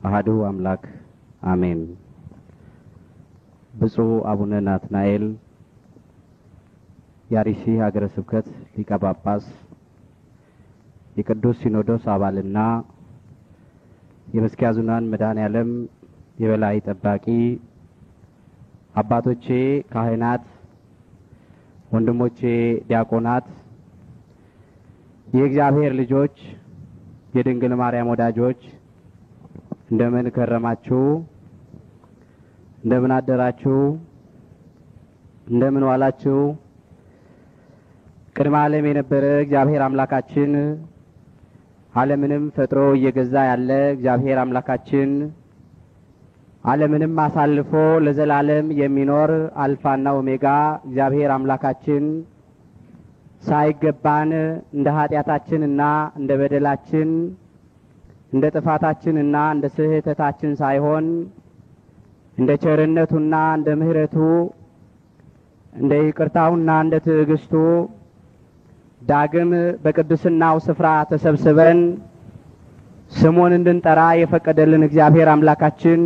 አሐዱ አምላክ አሜን። ብፁዕ አቡነ ናትናኤል የአርሲ ሀገረ ስብከት ሊቀ ጳጳስ፣ የቅዱስ ሲኖዶስ አባልና የመስኪያ ዙናን መድኃኔዓለም የበላይ ጠባቂ፣ አባቶቼ ካህናት፣ ወንድሞቼ ዲያቆናት፣ የእግዚአብሔር ልጆች፣ የድንግል ማርያም ወዳጆች እንደምን ከረማችሁ? እንደምን አደራችሁ? እንደምን ዋላችሁ? ቅድመ ዓለም የነበረ እግዚአብሔር አምላካችን ዓለምንም ፈጥሮ እየገዛ ያለ እግዚአብሔር አምላካችን ዓለምንም አሳልፎ ለዘላለም የሚኖር አልፋና ኦሜጋ እግዚአብሔር አምላካችን ሳይገባን እንደ ኃጢአታችንና እንደ በደላችን እንደ ጥፋታችንና እንደ ስህተታችን ሳይሆን እንደ ቸርነቱና እንደ ምሕረቱ እንደ ይቅርታውና እንደ ትዕግስቱ ዳግም በቅድስናው ስፍራ ተሰብስበን ስሙን እንድንጠራ የፈቀደልን እግዚአብሔር አምላካችን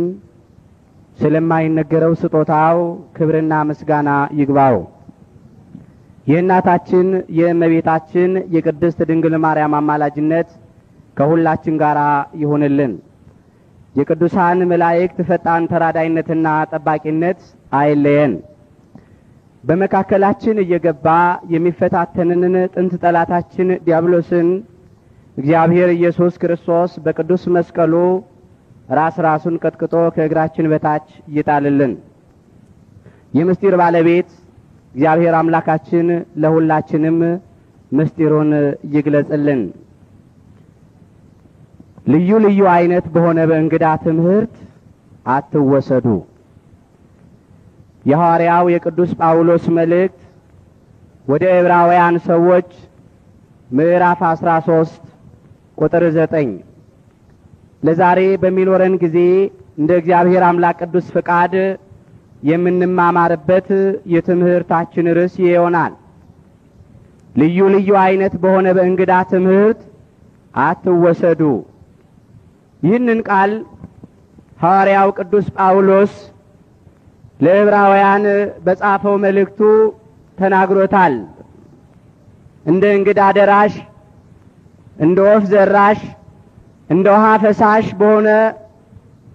ስለማይነገረው ስጦታው ክብርና ምስጋና ይግባው። የእናታችን የእመቤታችን የቅድስት ድንግል ማርያም አማላጅነት ከሁላችን ጋር ይሁንልን። የቅዱሳን መላእክት ፈጣን ተራዳይነትና ጠባቂነት አይለየን። በመካከላችን እየገባ የሚፈታተንን ጥንት ጠላታችን ዲያብሎስን እግዚአብሔር ኢየሱስ ክርስቶስ በቅዱስ መስቀሉ ራሱን ቀጥቅጦ ከእግራችን በታች ይጣልልን። የምስጢር ባለቤት እግዚአብሔር አምላካችን ለሁላችንም ምስጢሩን ይግለጽልን። ልዩ ልዩ አይነት በሆነ በእንግዳ ትምህርት አትወሰዱ። የሐዋርያው የቅዱስ ጳውሎስ መልእክት ወደ ዕብራውያን ሰዎች ምዕራፍ 13 ቁጥር 9 ለዛሬ በሚኖረን ጊዜ እንደ እግዚአብሔር አምላክ ቅዱስ ፍቃድ የምንማማርበት የትምህርታችን ርዕስ ይሆናል። ልዩ ልዩ አይነት በሆነ በእንግዳ ትምህርት አትወሰዱ። ይህንን ቃል ሐዋርያው ቅዱስ ጳውሎስ ለዕብራውያን በጻፈው መልእክቱ ተናግሮታል። እንደ እንግዳ ደራሽ፣ እንደ ወፍ ዘራሽ፣ እንደ ውሃ ፈሳሽ በሆነ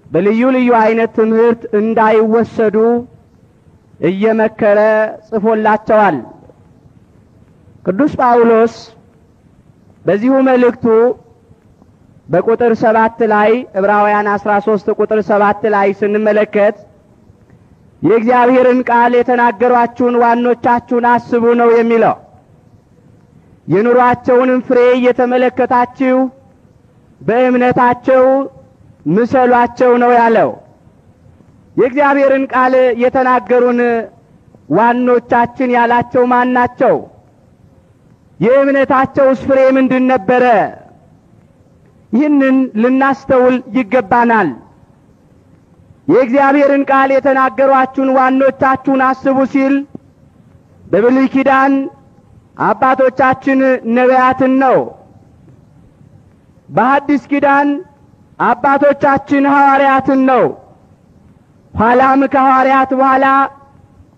በልዩ ልዩ አይነት ትምህርት እንዳይወሰዱ እየመከረ ጽፎላቸዋል። ቅዱስ ጳውሎስ በዚሁ መልእክቱ በቁጥር 7 ላይ ዕብራውያን 13 ቁጥር 7 ላይ ስንመለከት የእግዚአብሔርን ቃል የተናገሯችሁን ዋኖቻችሁን አስቡ ነው የሚለው። የኑሯቸውንም ፍሬ እየተመለከታችሁ በእምነታቸው ምሰሏቸው ነው ያለው። የእግዚአብሔርን ቃል የተናገሩን ዋኖቻችን ያላቸው ማን ናቸው? የእምነታቸውስ ፍሬ ምንድን ነበረ? ይህንን ልናስተውል ይገባናል። የእግዚአብሔርን ቃል የተናገሯችሁን ዋኖቻችሁን አስቡ ሲል በብሉይ ኪዳን አባቶቻችን ነቢያትን ነው። በሐዲስ ኪዳን አባቶቻችን ሐዋርያትን ነው። ኋላም ከሐዋርያት በኋላ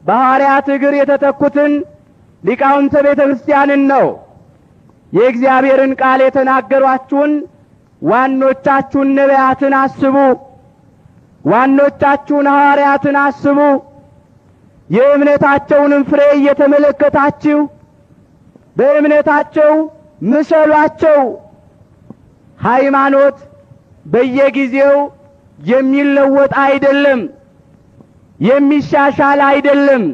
በሐዋርያት እግር የተተኩትን ሊቃውንተ ቤተ ክርስቲያንን ነው። የእግዚአብሔርን ቃል የተናገሯችሁን ዋኖቻችሁን ነቢያትን አስቡ፣ ዋኖቻችሁን ሐዋርያትን አስቡ። የእምነታቸውንም ፍሬ እየተመለከታችሁ በእምነታቸው ምሰሏቸው። ሃይማኖት በየጊዜው የሚለወጥ አይደለም፣ የሚሻሻል አይደለም፣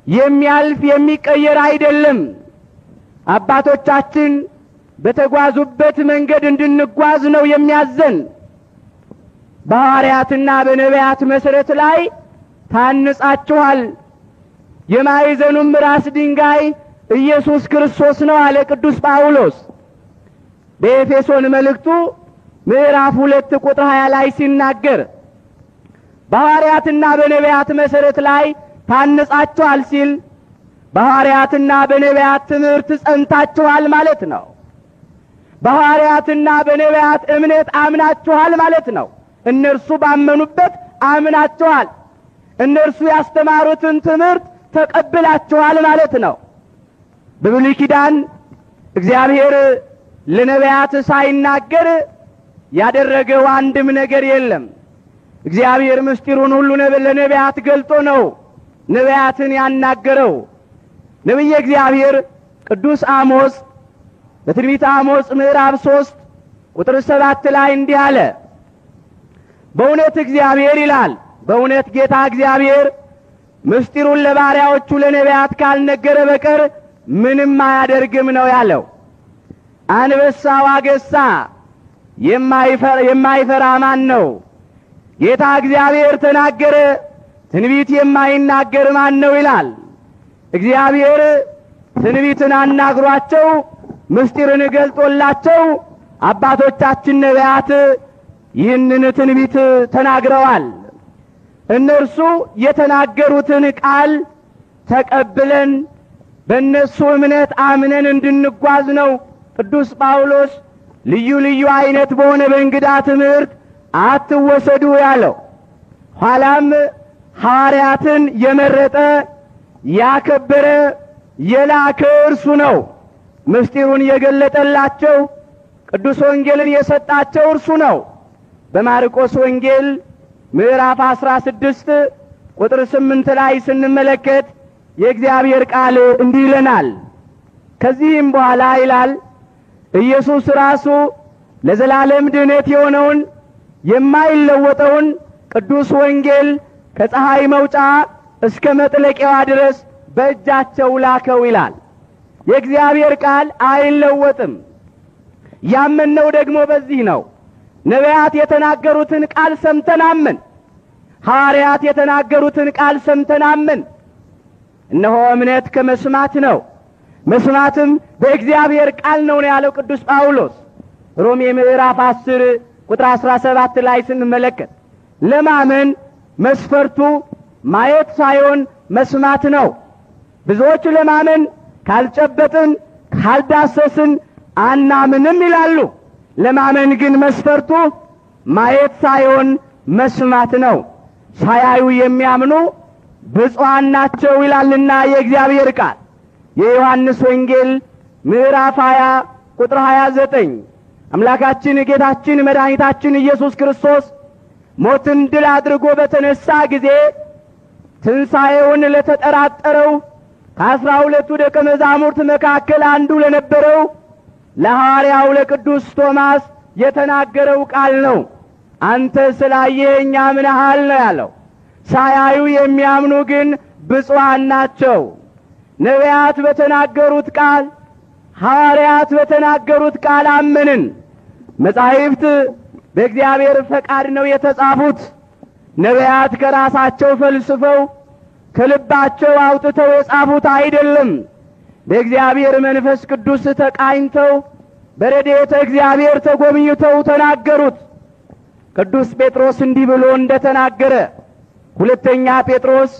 የሚያልፍ የሚቀየር አይደለም። አባቶቻችን በተጓዙበት መንገድ እንድንጓዝ ነው የሚያዘን። በሐዋርያትና በነቢያት መሰረት ላይ ታንጻችኋል፣ የማዕዘኑም ራስ ድንጋይ ኢየሱስ ክርስቶስ ነው አለ ቅዱስ ጳውሎስ በኤፌሶን መልእክቱ ምዕራፍ 2 ቁጥር 20 ላይ ሲናገር በሐዋርያትና በነቢያት መሰረት ላይ ታንጻችኋል ሲል በሐዋርያትና በነቢያት ትምህርት ጸንታችኋል ማለት ነው። በሐዋርያትና በነቢያት እምነት አምናችኋል ማለት ነው። እነርሱ ባመኑበት አምናቸዋል። እነርሱ ያስተማሩትን ትምህርት ተቀብላቸዋል ማለት ነው። በብሉይ ኪዳን እግዚአብሔር ለነቢያት ሳይናገር ያደረገው አንድም ነገር የለም። እግዚአብሔር ምስጢሩን ሁሉ ለነቢያት ገልጦ ነው ነቢያትን ያናገረው። ነቢየ እግዚአብሔር ቅዱስ አሞጽ በትንቢተ አሞጽ ምዕራፍ 3 ቁጥር 7 ላይ እንዲህ አለ። በእውነት እግዚአብሔር ይላል፣ በእውነት ጌታ እግዚአብሔር ምስጢሩን ለባሪያዎቹ ለነቢያት ካልነገረ በቀር ምንም አያደርግም ነው ያለው። አንበሳው አገሳ የማይፈራ ማን ነው? ጌታ እግዚአብሔር ተናገረ፣ ትንቢት የማይናገር ማን ነው ይላል። እግዚአብሔር ትንቢትን አናግሯቸው ምስጢርን ገልጦላቸው አባቶቻችን ነቢያት ይህንን ትንቢት ተናግረዋል። እነርሱ የተናገሩትን ቃል ተቀብለን በእነሱ እምነት አምነን እንድንጓዝ ነው ቅዱስ ጳውሎስ ልዩ ልዩ አይነት በሆነ በእንግዳ ትምህርት አትወሰዱ ያለው። ኋላም ሐዋርያትን የመረጠ ያከበረ የላከ እርሱ ነው። ምስጢሩን የገለጠላቸው ቅዱስ ወንጌልን የሰጣቸው እርሱ ነው። በማርቆስ ወንጌል ምዕራፍ 16 ቁጥር 8 ላይ ስንመለከት የእግዚአብሔር ቃል እንዲህ ይለናል። ከዚህም በኋላ ይላል ኢየሱስ ራሱ ለዘላለም ድነት የሆነውን የማይለወጠውን ቅዱስ ወንጌል ከፀሐይ መውጫ እስከ መጥለቂያዋ ድረስ በእጃቸው ላከው ይላል። የእግዚአብሔር ቃል አይለወጥም። ያመነው ደግሞ በዚህ ነው። ነቢያት የተናገሩትን ቃል ሰምተናምን፣ ሐዋርያት የተናገሩትን ቃል ሰምተናምን። እነሆ እምነት ከመስማት ነው፣ መስማትም በእግዚአብሔር ቃል ነው ያለው ቅዱስ ጳውሎስ ሮሜ ምዕራፍ 10 ቁጥር 17 ላይ ስንመለከት ለማመን መስፈርቱ ማየት ሳይሆን መስማት ነው። ብዙዎች ለማመን ካልጨበጥን ካልዳሰስን አናምንም ይላሉ። ለማመን ግን መስፈርቱ ማየት ሳይሆን መስማት ነው። ሳያዩ የሚያምኑ ብፁዓን ናቸው ይላልና የእግዚአብሔር ቃል። የዮሐንስ ወንጌል ምዕራፍ 20 ቁጥር 29 አምላካችን ጌታችን መድኃኒታችን ኢየሱስ ክርስቶስ ሞትን ድል አድርጎ በተነሳ ጊዜ ትንሣኤውን ለተጠራጠረው ከ12ቱ ደቀ መዛሙርት መካከል አንዱ ለነበረው ለሐዋርያው ለቅዱስ ቶማስ የተናገረው ቃል ነው። አንተ ስላየኸኝ አምነሃል ነው ያለው። ሳያዩ የሚያምኑ ግን ብፁዓን ናቸው። ነቢያት በተናገሩት ቃል፣ ሐዋርያት በተናገሩት ቃል አመንን። መጻሕፍት በእግዚአብሔር ፈቃድ ነው የተጻፉት። ነቢያት ከራሳቸው ፈልስፈው ከልባቸው አውጥተው የጻፉት አይደለም። በእግዚአብሔር መንፈስ ቅዱስ ተቃኝተው በረድኤተ እግዚአብሔር ተጎብኝተው ተናገሩት። ቅዱስ ጴጥሮስ እንዲህ ብሎ እንደተናገረ ሁለተኛ ጴጥሮስ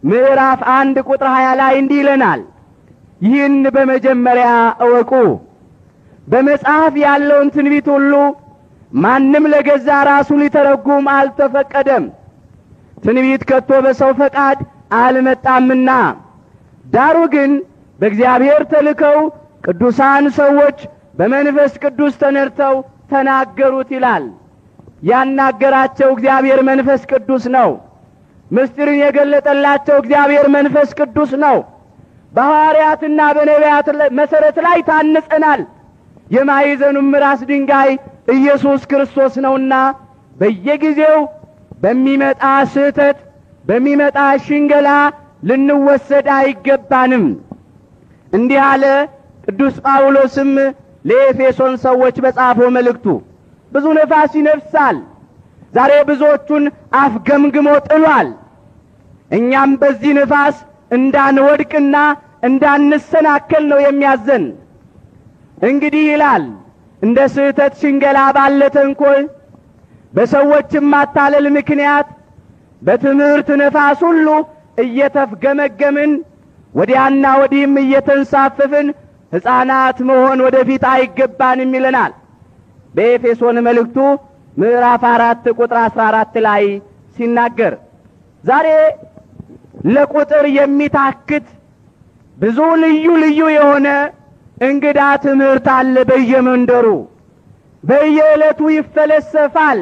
ምዕራፍ 1 ቁጥር 20 ላይ እንዲህ ይለናል። ይህን በመጀመሪያ እወቁ፣ በመጽሐፍ ያለውን ትንቢት ሁሉ ማንም ለገዛ ራሱ ሊተረጉም አልተፈቀደም። ትንቢት ከቶ በሰው ፈቃድ አልመጣምና፣ ዳሩ ግን በእግዚአብሔር ተልከው ቅዱሳን ሰዎች በመንፈስ ቅዱስ ተነድተው ተናገሩት ይላል። ያናገራቸው እግዚአብሔር መንፈስ ቅዱስ ነው። ምስጢርን የገለጠላቸው እግዚአብሔር መንፈስ ቅዱስ ነው። በሐዋርያትና በነቢያት መሰረት ላይ ታንጸናል። የማዕዘኑም ራስ ድንጋይ ኢየሱስ ክርስቶስ ነውና በየጊዜው በሚመጣ ስህተት በሚመጣ ሽንገላ ልንወሰድ አይገባንም። እንዲህ አለ ቅዱስ ጳውሎስም ለኤፌሶን ሰዎች በጻፈው መልእክቱ። ብዙ ነፋስ ይነፍሳል፣ ዛሬ ብዙዎቹን አፍገምግሞ ጥሏል። እኛም በዚህ ነፋስ እንዳንወድቅና እንዳንሰናከል ነው የሚያዘን። እንግዲህ ይላል እንደ ስህተት ሽንገላ ባለ ተንኮል በሰዎችም ማታለል ምክንያት በትምህርት ነፋስ ሁሉ እየተፍገመገምን ወዲያና ወዲህም እየተንሳፈፍን ሕፃናት መሆን ወደፊት አይገባንም ይለናል። በኤፌሶን መልእክቱ ምዕራፍ 4 ቁጥር 14 ላይ ሲናገር ዛሬ ለቁጥር የሚታክት ብዙ ልዩ ልዩ የሆነ እንግዳ ትምህርት አለ በየመንደሩ። በየዕለቱ ይፈለሰፋል፣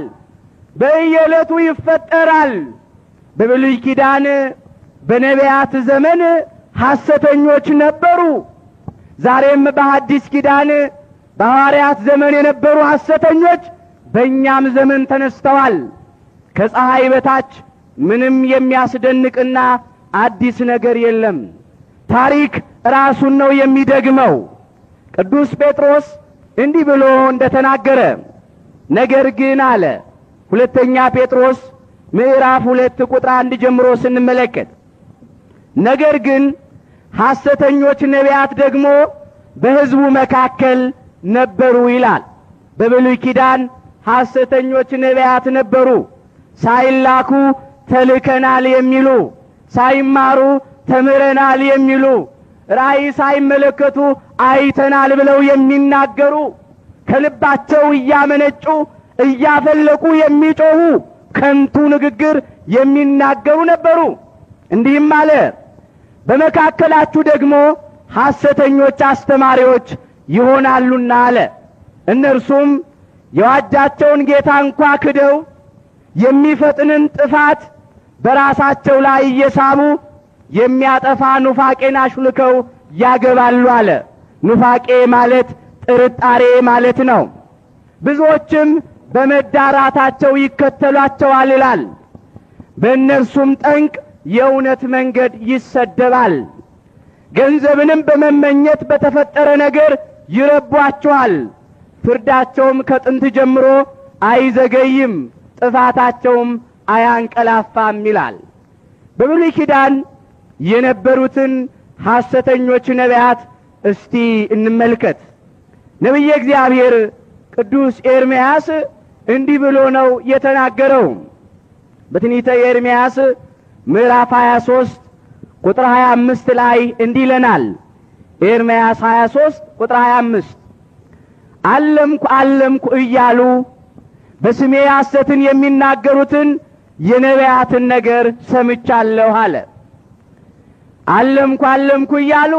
በየዕለቱ ይፈጠራል። በብሉይ ኪዳን በነቢያት ዘመን ሐሰተኞች ነበሩ። ዛሬም በሐዲስ ኪዳን በሐዋርያት ዘመን የነበሩ ሐሰተኞች በእኛም ዘመን ተነስተዋል። ከፀሐይ በታች ምንም የሚያስደንቅና አዲስ ነገር የለም። ታሪክ ራሱን ነው የሚደግመው። ቅዱስ ጴጥሮስ እንዲህ ብሎ እንደተናገረ ነገር ግን አለ ሁለተኛ ጴጥሮስ ምዕራፍ 2 ቁጥር 1 ጀምሮ ስንመለከት ነገር ግን ሐሰተኞች ነቢያት ደግሞ በሕዝቡ መካከል ነበሩ ይላል። በብሉይ ኪዳን ሐሰተኞች ነቢያት ነበሩ። ሳይላኩ ተልከናል የሚሉ፣ ሳይማሩ ተምረናል የሚሉ፣ ራእይ ሳይመለከቱ አይተናል ብለው የሚናገሩ፣ ከልባቸው እያመነጩ እያፈለቁ የሚጮሁ ከንቱ ንግግር የሚናገሩ ነበሩ። እንዲህም አለ በመካከላችሁ ደግሞ ሐሰተኞች አስተማሪዎች ይሆናሉና አለ። እነርሱም የዋጃቸውን ጌታ እንኳ ክደው የሚፈጥንን ጥፋት በራሳቸው ላይ እየሳቡ የሚያጠፋ ኑፋቄን አሹልከው ያገባሉ አለ። ኑፋቄ ማለት ጥርጣሬ ማለት ነው። ብዙዎችም በመዳራታቸው ይከተሏቸዋል ይላል። በእነርሱም ጠንቅ የእውነት መንገድ ይሰደባል። ገንዘብንም በመመኘት በተፈጠረ ነገር ይረቧቸዋል። ፍርዳቸውም ከጥንት ጀምሮ አይዘገይም፣ ጥፋታቸውም አያንቀላፋም ይላል። በብሉይ ኪዳን የነበሩትን ሐሰተኞች ነቢያት እስቲ እንመልከት። ነቢየ እግዚአብሔር ቅዱስ ኤርምያስ እንዲህ ብሎ ነው የተናገረው። በትንቢተ ኤርምያስ ምዕራፍ 23 ቁጥር 25 ላይ እንዲህ ይለናል። ኤርምያስ 23 ቁጥር 25 አለምኩ አለምኩ እያሉ በስሜ ሐሰትን የሚናገሩትን የነቢያትን ነገር ሰምቻለሁ አለ። አለምኩ አለምኩ እያሉ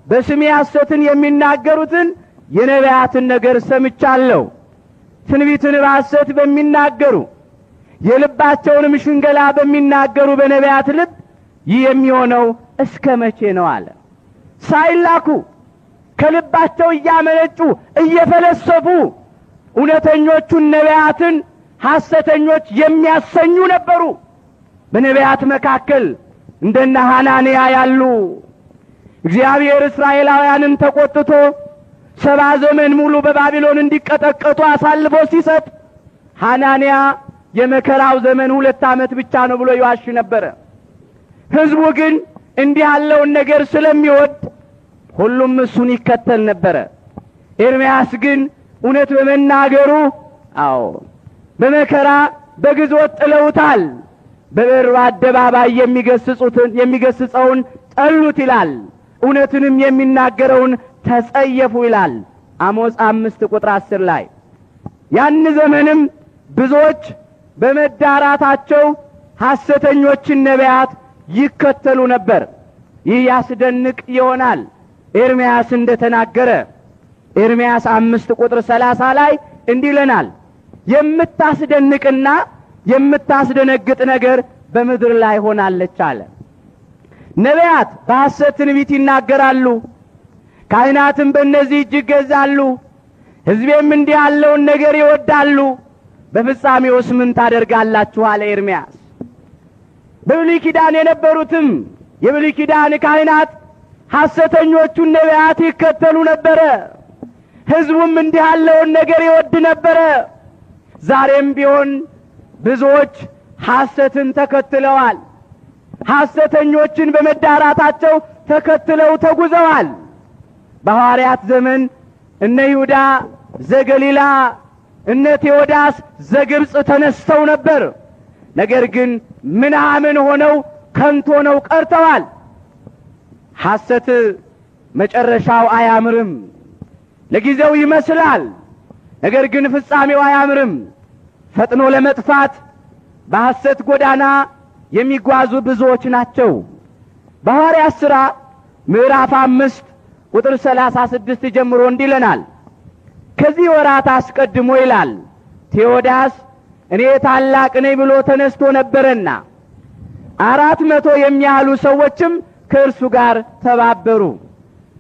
በስሜ ሐሰትን የሚናገሩትን የነቢያትን ነገር ሰምቻለሁ። ትንቢትን በሐሰት በሚናገሩ የልባቸውንም ሽንገላ በሚናገሩ በነቢያት ልብ ይህ የሚሆነው እስከ መቼ ነው አለ። ሳይላኩ ከልባቸው እያመነጩ እየፈለሰፉ እውነተኞቹን ነቢያትን ሐሰተኞች የሚያሰኙ ነበሩ። በነቢያት መካከል እንደነ ሐናንያ ያሉ እግዚአብሔር እስራኤላውያንን ተቆጥቶ 70 ዘመን ሙሉ በባቢሎን እንዲቀጠቀጡ አሳልፎ ሲሰጥ ሐናንያ የመከራው ዘመን 2 ዓመት ብቻ ነው ብሎ ይዋሽ ነበረ። ሕዝቡ ግን እንዲህ ያለውን ነገር ስለሚወድ ሁሉም እሱን ይከተል ነበረ። ኤርምያስ ግን እውነት በመናገሩ በመከራ በግዞት ጥለውታል። በበሩ አደባባይ የሚገስጸውን ጠሉት ይላል። እውነትንም የሚናገረውን ተጸየፉ ይላል። አሞጽ 5 ቁጥር 10 ላይ ያን ዘመንም ብዙዎች በመዳራታቸው ሐሰተኞችን ነቢያት ይከተሉ ነበር። ይህ ያስደንቅ ይሆናል። ኤርምያስ እንደተናገረ ኤርምያስ 5 ቁጥር 30 ላይ እንዲህ ይለናል። የምታስደንቅና የምታስደነግጥ ነገር በምድር ላይ ሆናለች አለ። ነቢያት በሐሰት ትንቢት ይናገራሉ፣ ካህናትም በእነዚህ እጅ ይገዛሉ፣ ሕዝቤም እንዲህ ያለውን ነገር ይወዳሉ። በፍጻሜውስ ምን ታደርጋላችሁ አለ ኤርምያስ። በብሉይ ኪዳን የነበሩትም የብሉይ ኪዳን ካህናት ሐሰተኞቹን ነቢያት ይከተሉ ነበረ። ሕዝቡም እንዲህ ያለውን ነገር ይወድ ነበረ። ዛሬም ቢሆን ብዙዎች ሐሰትን ተከትለዋል። ሐሰተኞችን በመዳራታቸው ተከትለው ተጉዘዋል። በሐዋርያት ዘመን እነ ይሁዳ ዘገሊላ እነ ቴዎዳስ ዘግብጽ ተነስተው ነበር። ነገር ግን ምናምን ሆነው ከንቱ ሆነው ቀርተዋል። ሐሰት መጨረሻው አያምርም። ለጊዜው ይመስላል፣ ነገር ግን ፍጻሜው አያምርም። ፈጥኖ ለመጥፋት በሐሰት ጎዳና የሚጓዙ ብዙዎች ናቸው። በሐዋርያት ሥራ ምዕራፍ 5 ቁጥር 36 ጀምሮ እንዲህ ይለናል። ከዚህ ወራት አስቀድሞ ይላል ቴዎዳስ እኔ ታላቅ ነኝ ብሎ ተነስቶ ነበርና 400 የሚያህሉ ሰዎችም ከእርሱ ጋር ተባበሩ።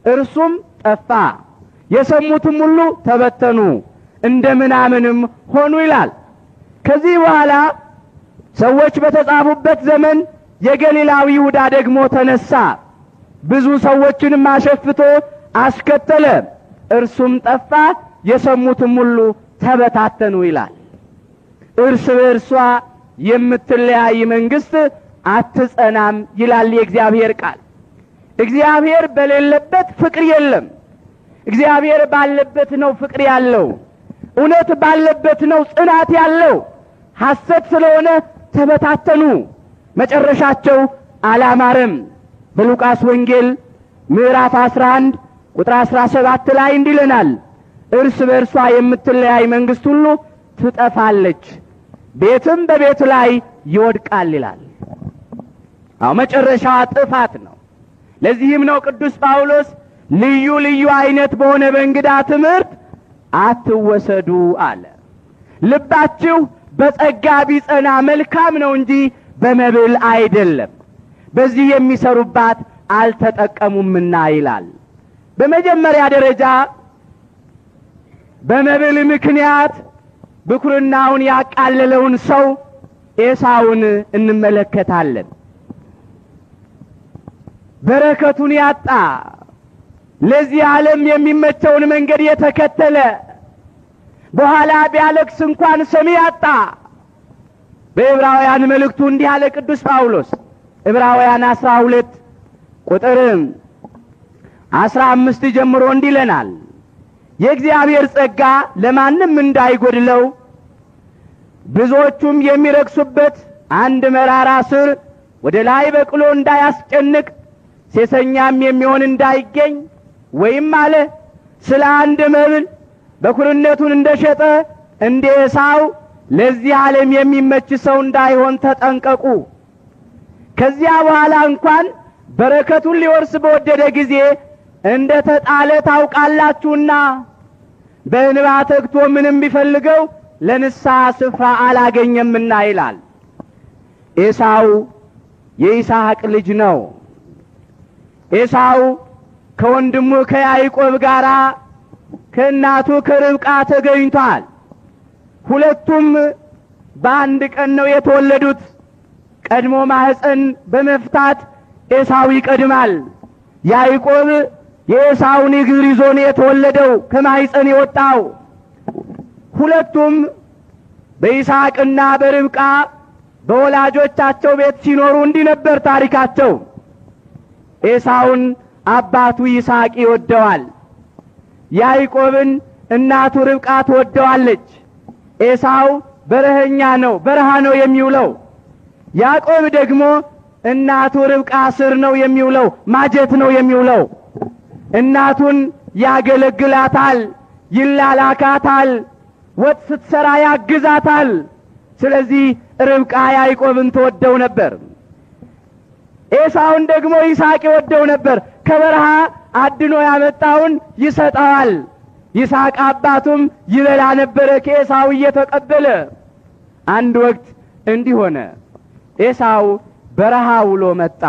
እርሱም ጠፋ፣ የሰሙትም ሁሉ ተበተኑ፣ እንደ ምናምንም ሆኑ ይላል። ከዚህ በኋላ ሰዎች በተጻፉበት ዘመን የገሊላዊ ይሁዳ ደግሞ ተነሳ፣ ብዙ ሰዎችንም አሸፍቶ አስከተለ፣ እርሱም ጠፋ፣ የሰሙትም ሁሉ ተበታተኑ ይላል። እርስ በእርሷ የምትለያይ መንግስት አትጸናም ይላል የእግዚአብሔር ቃል። እግዚአብሔር በሌለበት ፍቅር የለም። እግዚአብሔር ባለበት ነው ፍቅር ያለው። እውነት ባለበት ነው ጽናት ያለው። ሐሰት ስለሆነ ተበታተኑ፣ መጨረሻቸው አላማረም። በሉቃስ ወንጌል ምዕራፍ 11 ቁጥር 17 ላይ እንዲህ ይለናል፣ እርስ በእርሷ የምትለያይ መንግስት ሁሉ ትጠፋለች፣ ቤትም በቤት ላይ ይወድቃል ይላል። መጨረሻ ጥፋት ነው። ለዚህም ነው ቅዱስ ጳውሎስ ልዩ ልዩ አይነት በሆነ በእንግዳ ትምህርት አትወሰዱ አለ። ልባችሁ በጸጋ ቢጸና መልካም ነው እንጂ በመብል አይደለም፣ በዚህ የሚሰሩባት አልተጠቀሙምና ይላል። በመጀመሪያ ደረጃ በመብል ምክንያት ብኩርናውን ያቃለለውን ሰው ኤሳውን እንመለከታለን። በረከቱን ያጣ፣ ለዚህ ዓለም የሚመቸውን መንገድ የተከተለ፣ በኋላ ቢያለቅስ እንኳን ሰሚ ያጣ። በዕብራውያን መልእክቱ እንዲህ አለ ቅዱስ ጳውሎስ ዕብራውያን 12 ቁጥር 15 ጀምሮ እንዲህ ይለናል፣ የእግዚአብሔር ጸጋ ለማንም እንዳይጎድለው ብዙዎቹም የሚረክሱበት አንድ መራራ ስር ወደ ላይ በቅሎ እንዳያስጨንቅ ሴሰኛም የሚሆን እንዳይገኝ ወይም አለ ስለ አንድ መብል በኩርነቱን እንደሸጠ እንደ ኤሳው ለዚህ ዓለም የሚመች ሰው እንዳይሆን ተጠንቀቁ። ከዚያ በኋላ እንኳን በረከቱን ሊወርስ በወደደ ጊዜ እንደ ተጣለ ታውቃላችሁና በእንባ ተግቶ ምንም ቢፈልገው ለንስሐ ስፍራ አላገኘምና ይላል። ኤሳው የይስሐቅ ልጅ ነው። ኤሳው ከወንድሙ ከያዕቆብ ጋር ከእናቱ ከርብቃ ተገኝቷል። ሁለቱም በአንድ ቀን ነው የተወለዱት። ቀድሞ ማህፀን በመፍታት ኤሳው ይቀድማል። ያዕቆብ የኤሳውን እግር ይዞ ነው የተወለደው፣ ከማህፀን የወጣው። ሁለቱም በይስሐቅና በርብቃ በወላጆቻቸው ቤት ሲኖሩ እንዲህ ነበር ታሪካቸው። ኤሳውን አባቱ ይስሐቅ ይወደዋል፣ ያዕቆብን እናቱ ርብቃ ትወደዋለች። ኤሳው በረሃኛ ነው፣ በረሃ ነው የሚውለው። ያዕቆብ ደግሞ እናቱ ርብቃ ስር ነው የሚውለው፣ ማጀት ነው የሚውለው። እናቱን ያገለግላታል፣ ይላላካታል፣ ወጥ ስትሰራ ያግዛታል። ስለዚህ ርብቃ ያዕቆብን ትወደው ነበር። ኤሳውን ደግሞ ይስሐቅ ይወደው ነበር። ከበረሃ አድኖ ያመጣውን ይሰጠዋል። ይስሐቅ አባቱም ይበላ ነበረ ከኤሳው እየተቀበለ። አንድ ወቅት እንዲህ ሆነ፣ ኤሳው በረሃ ውሎ መጣ።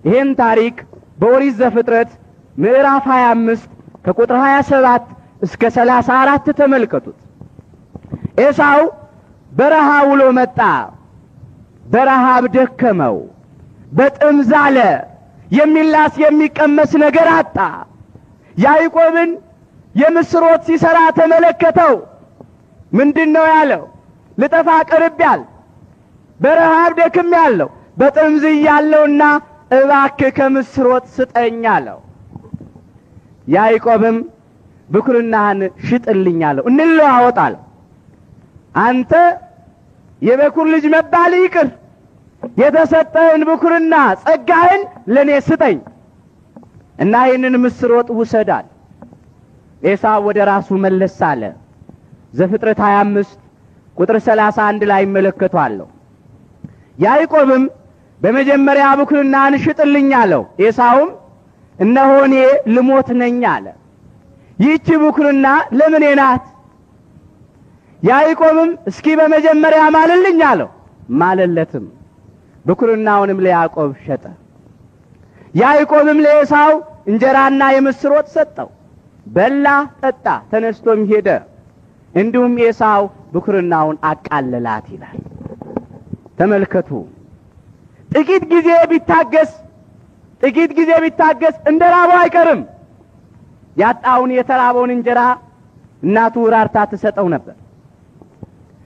ይህን ታሪክ በኦሪት ዘፍጥረት ምዕራፍ 25 ከቁጥር 27 እስከ 34 ተመልከቱት። ኤሳው በረሃ ውሎ መጣ፣ በረሃብ ደከመው፣ በጥም ዛለ፣ የሚላስ የሚቀመስ ነገር አጣ። ያዕቆብን የምስር ወጥ ሲሰራ ተመለከተው። ምንድነው ያለው? ልጠፋ ቀርቤያለሁ፣ በረሃብ ደክሜያለሁ፣ በጥም ዝያለሁና እባክህ ከምስር ወጥ ስጠኝ አለው። ያዕቆብም ብኩርናህን ሽጥልኝ አለው፣ እንለዋወጥ አለው። አንተ የበኩር ልጅ መባል ይቅር፣ የተሰጠህን ብኩርና ጸጋህን ለኔ ስጠኝ እና ይህንን ምስር ወጥ ውሰዳል። ኤሳው ወደ ራሱ መለስ አለ። ዘፍጥረት 25 ቁጥር 31 ላይ እመለከቷለሁ። ያዕቆብም በመጀመሪያ ብኩርናህን ሽጥልኝ አለው። ኤሳውም እነሆ እኔ ልሞት ነኝ አለ። ይህች ብኩርና ለምኔ ናት? ያዕቆብም እስኪ በመጀመሪያ ማልልኝ አለው። ማለለትም። ብኩርናውንም ለያዕቆብ ሸጠ። ያዕቆብም ለኤሳው እንጀራና የምስር ወጥ ሰጠው። በላ ጠጣ፣ ተነስቶም ሄደ። እንዲሁም ኤሳው ብኩርናውን አቃለላት ይላል። ተመልከቱ። ጥቂት ጊዜ ቢታገስ እንደራበው አይቀርም። ያጣውን የተራበውን እንጀራ እናቱ ራርታ ትሰጠው ነበር።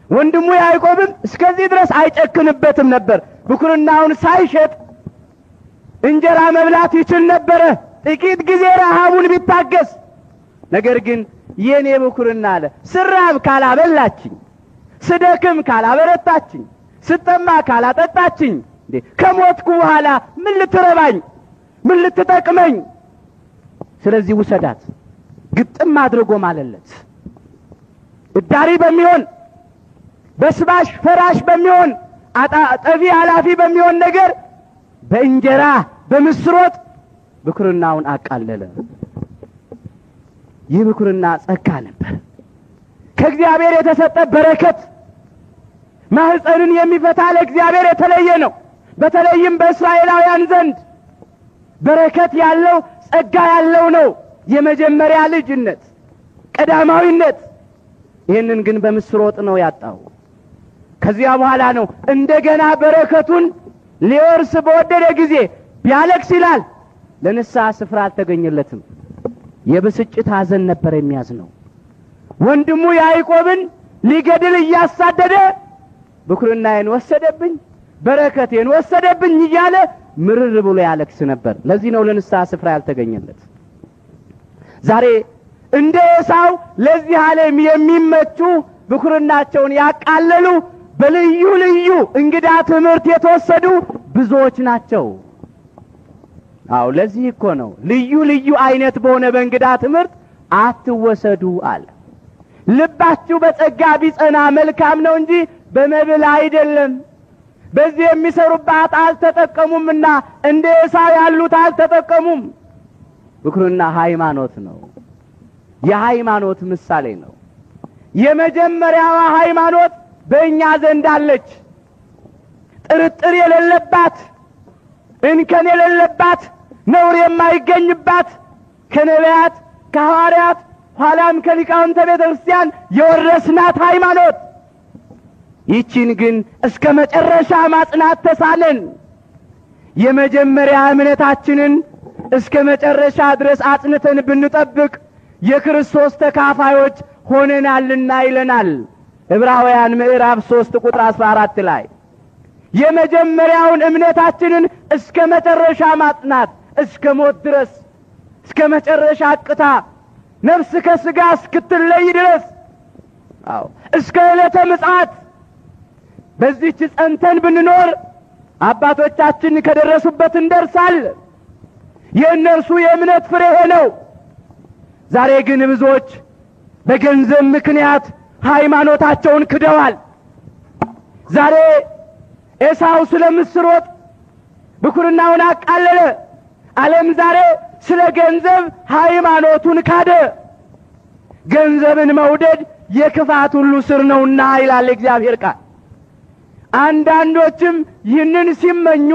ወንድሙ ያዕቆብም እስከዚህ ድረስ አይጨክንበትም ነበር። ብኩርናውን ሳይሸጥ እንጀራ መብላት ይችል ነበረ፣ ጥቂት ጊዜ ረሃቡን ቢታገስ። ነገር ግን የኔ ብኩርና አለ ስራብ ካላበላችኝ፣ ስደክም ካላበረታችኝ፣ ስጠማ ካላጠጣችኝ ከሞትኩ በኋላ ምን ልትረባኝ? ምን ልትጠቅመኝ? ስለዚህ ውሰዳት። ግጥም አድርጎ ማለለት። እዳሪ በሚሆን በስባሽ ፈራሽ በሚሆን ጠፊ ኃላፊ በሚሆን ነገር በእንጀራ በምስር ወጥ ብኩርናውን አቃለለ። ይህ ብኩርና ጸጋ ነበር፣ ከእግዚአብሔር የተሰጠ በረከት። ማህፀንን የሚፈታ ለእግዚአብሔር የተለየ ነው። በተለይም በእስራኤላውያን ዘንድ በረከት ያለው ጸጋ ያለው ነው የመጀመሪያ ልጅነት፣ ቀዳማዊነት። ይህንን ግን በምስር ወጥ ነው ያጣው። ከዚያ በኋላ ነው እንደገና በረከቱን ሊወርስ በወደደ ጊዜ ቢያለቅስ ይላል ለንስሐ ስፍራ አልተገኘለትም። የብስጭት ሐዘን ነበር የሚያዝነው። ወንድሙ ያዕቆብን ሊገድል እያሳደደ ብኩርናዬን ወሰደብኝ፣ በረከቴን ወሰደብኝ እያለ ምርር ብሎ ያለቅስ ነበር። ለዚህ ነው ለንስሐ ስፍራ ያልተገኘለት። ዛሬ እንደ ኤሳው ለዚህ ዓለም የሚመቹ ብኩርናቸውን ያቃለሉ በልዩ ልዩ እንግዳ ትምህርት የተወሰዱ ብዙዎች ናቸው። አዎ ለዚህ እኮ ነው ልዩ ልዩ አይነት በሆነ በእንግዳ ትምህርት አትወሰዱ አለ። ልባችሁ በጸጋ ቢጸና መልካም ነው እንጂ በመብል አይደለም። በዚህ የሚሰሩባት አልተጠቀሙምና እንደ ኤሳው ያሉት አልተጠቀሙም። ብኩርና ሃይማኖት ነው፣ የሃይማኖት ምሳሌ ነው። የመጀመሪያዋ ሃይማኖት በእኛ ዘንድ አለች። ጥርጥር የሌለባት፣ እንከን የሌለባት፣ ነውር የማይገኝባት ከነቢያት ከሐዋርያት ኋላም ከሊቃውንተ ቤተ ክርስቲያን የወረስናት ሃይማኖት። ይህችን ግን እስከ መጨረሻ ማጽናት ተሳለን። የመጀመሪያ እምነታችንን እስከ መጨረሻ ድረስ አጽንተን ብንጠብቅ የክርስቶስ ተካፋዮች ሆነናልና ይለናል ዕብራውያን ምዕራፍ 3 ቁጥር 14 ላይ። የመጀመሪያውን እምነታችንን እስከ መጨረሻ ማጽናት፣ እስከ ሞት ድረስ፣ እስከ መጨረሻ ቅታ ነፍስ ከስጋ እስክትለይ ድረስ፣ እስከ ዕለተ ምጽአት በዚህች ጸንተን ብንኖር አባቶቻችን ከደረሱበት እንደርሳለን። የእነርሱ የእምነት ፍሬ ሆነው ዛሬ ግን ብዙዎች በገንዘብ ምክንያት ሃይማኖታቸውን ክደዋል። ዛሬ ኤሳው ስለ ምስር ወጥ ብኩርናውን አቃለለ። ዓለም ዛሬ ስለ ገንዘብ ሃይማኖቱን ካደ። ገንዘብን መውደድ የክፋት ሁሉ ስር ነውና ይላል እግዚአብሔር ቃል። አንዳንዶችም ይህንን ሲመኙ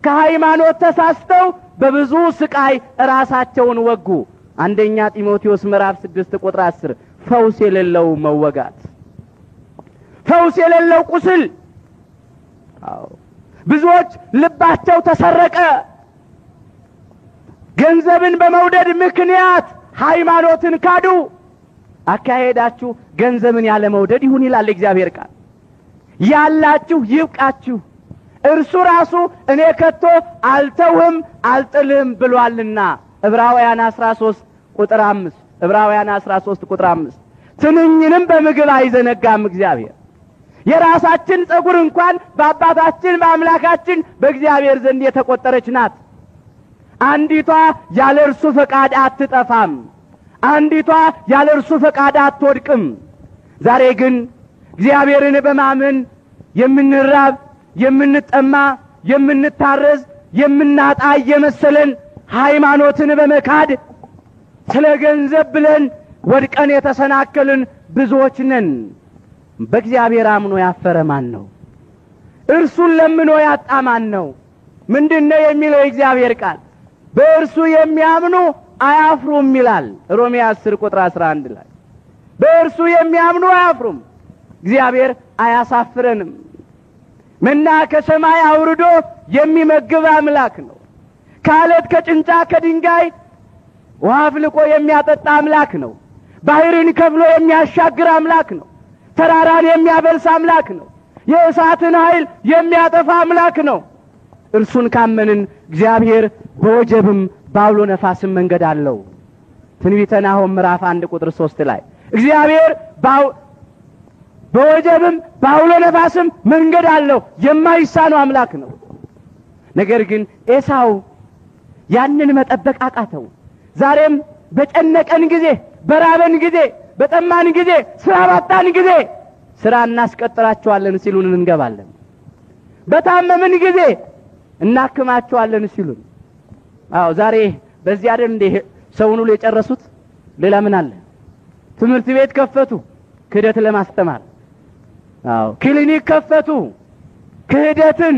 ከሃይማኖት ተሳስተው በብዙ ስቃይ ራሳቸውን ወጉ። አንደኛ ጢሞቴዎስ ምዕራፍ 6 ቁጥር 10 ፈውስ የሌለው መወጋት፣ ፈውስ የሌለው ቁስል። ብዙዎች ልባቸው ተሰረቀ። ገንዘብን በመውደድ ምክንያት ሃይማኖትን ካዱ። አካሄዳችሁ ገንዘብን ያለ መውደድ ይሁን ይላል እግዚአብሔር ቃል። ያላችሁ ይብቃችሁ፣ እርሱ ራሱ እኔ ከቶ አልተውህም አልጥልህም ብሏልና ዕብራውያን 13 ቁጥር 5 ዕብራውያን 13 ቁጥር 5 ትንኝንም በምግብ አይዘነጋም እግዚአብሔር። የራሳችን ጸጉር እንኳን በአባታችን በአምላካችን በእግዚአብሔር ዘንድ የተቆጠረች ናት። አንዲቷ ያለ እርሱ ፈቃድ አትጠፋም፣ አንዲቷ ያለ እርሱ ፈቃድ አትወድቅም። ዛሬ ግን እግዚአብሔርን በማመን የምንራብ የምንጠማ የምንታረዝ የምናጣ የመሰለን ሃይማኖትን በመካድ ስለ ገንዘብ ብለን ወድቀን የተሰናከልን ብዙዎች ነን። በእግዚአብሔር አምኖ ያፈረ ማን ነው? እርሱን ለምኖ ያጣ ማን ነው? ምንድነው የሚለው የእግዚአብሔር ቃል? በእርሱ የሚያምኑ አያፍሩም ይላል ሮሜ 10 ቁጥር 11 ላይ። በእርሱ የሚያምኑ አያፍሩም። እግዚአብሔር አያሳፍረንም። መና ከሰማይ አውርዶ የሚመግብ አምላክ ነው። ከአለት ከጭንጫ ከድንጋይ ውሃ አፍልቆ የሚያጠጣ አምላክ ነው። ባህርን ከፍሎ የሚያሻግር አምላክ ነው። ተራራን የሚያበልስ አምላክ ነው። የእሳትን ኃይል የሚያጠፋ አምላክ ነው። እርሱን ካመንን እግዚአብሔር በወጀብም በአውሎ ነፋስም መንገድ አለው። ትንቢተ ናሆም ምዕራፍ 1 ቁጥር 3 ላይ እግዚአብሔር በወጀብም በአውሎ ነፋስም መንገድ አለው። የማይሳነው አምላክ ነው። ነገር ግን ኤሳው ያንን መጠበቅ አቃተው። ዛሬም በጨነቀን ጊዜ፣ በራበን ጊዜ፣ በጠማን ጊዜ፣ ስራ ባጣን ጊዜ ስራ እናስቀጥራቸዋለን ሲሉን እንገባለን። በታመምን ጊዜ እናክማቸዋለን ሲሉን። አዎ ዛሬ በዚህ አይደል እንደ ሰውን ሁሉ የጨረሱት? ሌላ ምን አለ? ትምህርት ቤት ከፈቱ ክህደት ለማስተማር። አዎ ክሊኒክ ከፈቱ ክህደትን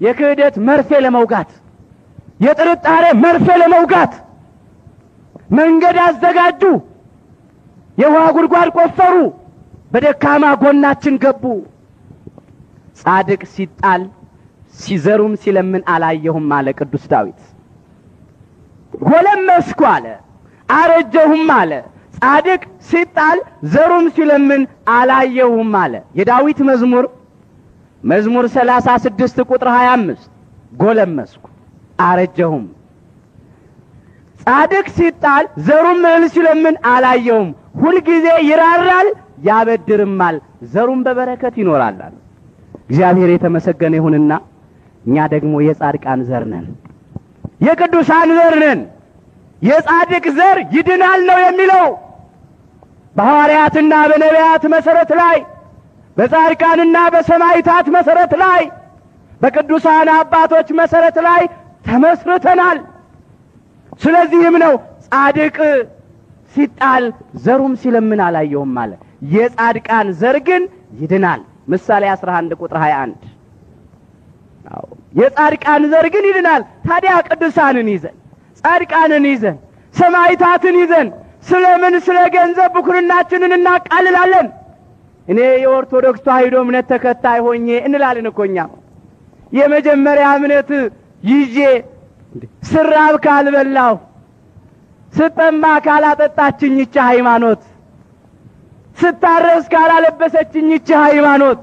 የክህደት መርፌ ለመውጋት፣ የጥርጣሬ መርፌ ለመውጋት መንገድ አዘጋጁ። የውሃ ጉድጓድ ቆፈሩ፣ በደካማ ጎናችን ገቡ። ጻድቅ ሲጣል ሲዘሩም ሲለምን አላየሁም አለ ቅዱስ ዳዊት። ጎለመስኩ አለ፣ አረጀሁም አለ። ጻድቅ ሲጣል ዘሩም ሲለምን አላየሁም አለ። የዳዊት መዝሙር 36 ቁጥር 25 ጎለመስኩ አረጀሁም። ጻድቅ ሲጣል ዘሩም ሲለምን አላየሁም። ሁል ጊዜ ይራራል ያበድርማል፣ ዘሩም በበረከት ይኖራል። እግዚአብሔር የተመሰገነ ይሁንና እኛ ደግሞ የጻድቃን ዘር ነን፣ የቅዱሳን ዘር ነን። የጻድቅ ዘር ይድናል ነው የሚለው። በሐዋርያትና በነቢያት መሰረት ላይ፣ በጻድቃንና በሰማዕታት መሰረት ላይ፣ በቅዱሳን አባቶች መሰረት ላይ ተመስርተናል። ስለዚህም ነው ጻድቅ ሲጣል ዘሩም ሲለምን አላየሁም ማለት። የጻድቃን ዘር ግን ይድናል። ምሳሌ 11 ቁጥር 21። አዎ የጻድቃን ዘር ግን ይድናል። ታዲያ ቅዱሳንን ይዘን ጻድቃንን ይዘን ሰማዕታትን ይዘን ስለምን ስለ ገንዘብ ብኩርናችንን እናቃልላለን? እኔ የኦርቶዶክስ ተዋሕዶ እምነት ተከታይ ሆኜ እንላለን እኮ እኛ። የመጀመሪያ እምነት ይዤ ስራብ ካልበላው ስጠማ ካላጠጣችኝ ይህች ሃይማኖት፣ ስታረስ ካላለበሰችኝ ይህች ሃይማኖት፣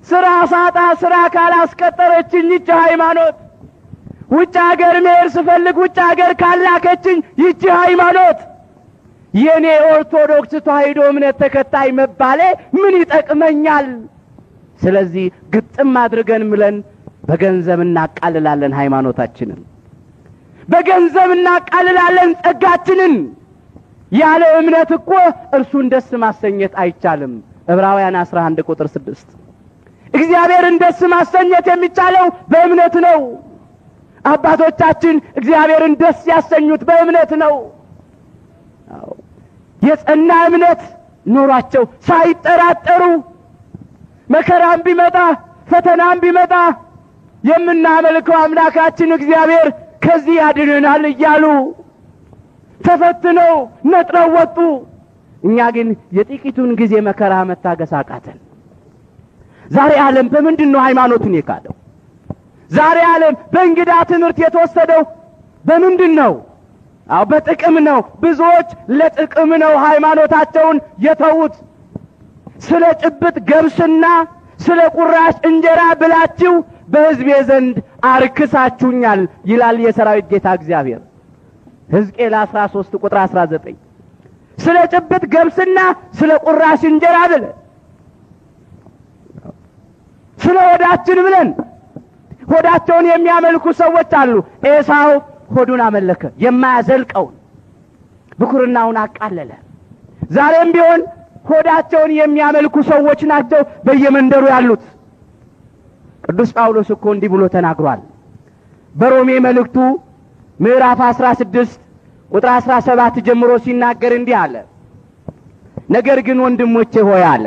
ስራ ሳጣ ስራ ካላስቀጠረችኝ ይህች ሃይማኖት፣ ውጭ ሀገር መሄድ ስፈልግ ውጭ ሀገር ካላከችኝ ይህች ሃይማኖት፣ የኔ ኦርቶዶክስ ተዋሕዶ እምነት ተከታይ መባሌ ምን ይጠቅመኛል? ስለዚህ ግጥም አድርገን ምለን በገንዘብ እናቃልላለን ሃይማኖታችንን፣ በገንዘብ እናቃልላለን ጸጋችንን። ያለ እምነት እኮ እርሱን ደስ ማሰኘት አይቻልም። ዕብራውያን 11 ቁጥር 6። እግዚአብሔርን ደስ ማሰኘት የሚቻለው በእምነት ነው። አባቶቻችን እግዚአብሔርን ደስ ያሰኙት በእምነት ነው። አዎ የጸና እምነት ኖሯቸው ሳይጠራጠሩ መከራም ቢመጣ ፈተናም ቢመጣ የምናመልከው አምላካችን እግዚአብሔር ከዚህ ያድነናል እያሉ ተፈትነው ነጥረው ወጡ። እኛ ግን የጥቂቱን ጊዜ መከራ መታገስ አቃተን። ዛሬ ዓለም በምንድነው ሃይማኖቱን የካደው? ዛሬ ዓለም በእንግዳ ትምህርት የተወሰደው በምንድነው? አዎ በጥቅም ነው። ብዙዎች ለጥቅም ነው ሃይማኖታቸውን የተዉት። ስለ ጭብጥ ገብስና ስለ ቁራሽ እንጀራ ብላችሁ በሕዝቤ ዘንድ አርክሳችሁኛል ይላል የሰራዊት ጌታ እግዚአብሔር። ሕዝቅኤል 13 ቁጥር 19። ስለ ጭብጥ ገብስና ስለ ቁራሽ እንጀራ ብለን ስለ ሆዳችን ብለን ሆዳቸውን የሚያመልኩ ሰዎች አሉ። ኤሳው ሆዱን አመለከ፣ የማያዘልቀውን ብኩርናውን አቃለለ። ዛሬም ቢሆን ሆዳቸውን የሚያመልኩ ሰዎች ናቸው በየመንደሩ ያሉት። ቅዱስ ጳውሎስ እኮ እንዲህ ብሎ ተናግሯል በሮሜ መልእክቱ ምዕራፍ 16 ቁጥር 17 ጀምሮ ሲናገር እንዲህ አለ። ነገር ግን ወንድሞቼ ሆይ አለ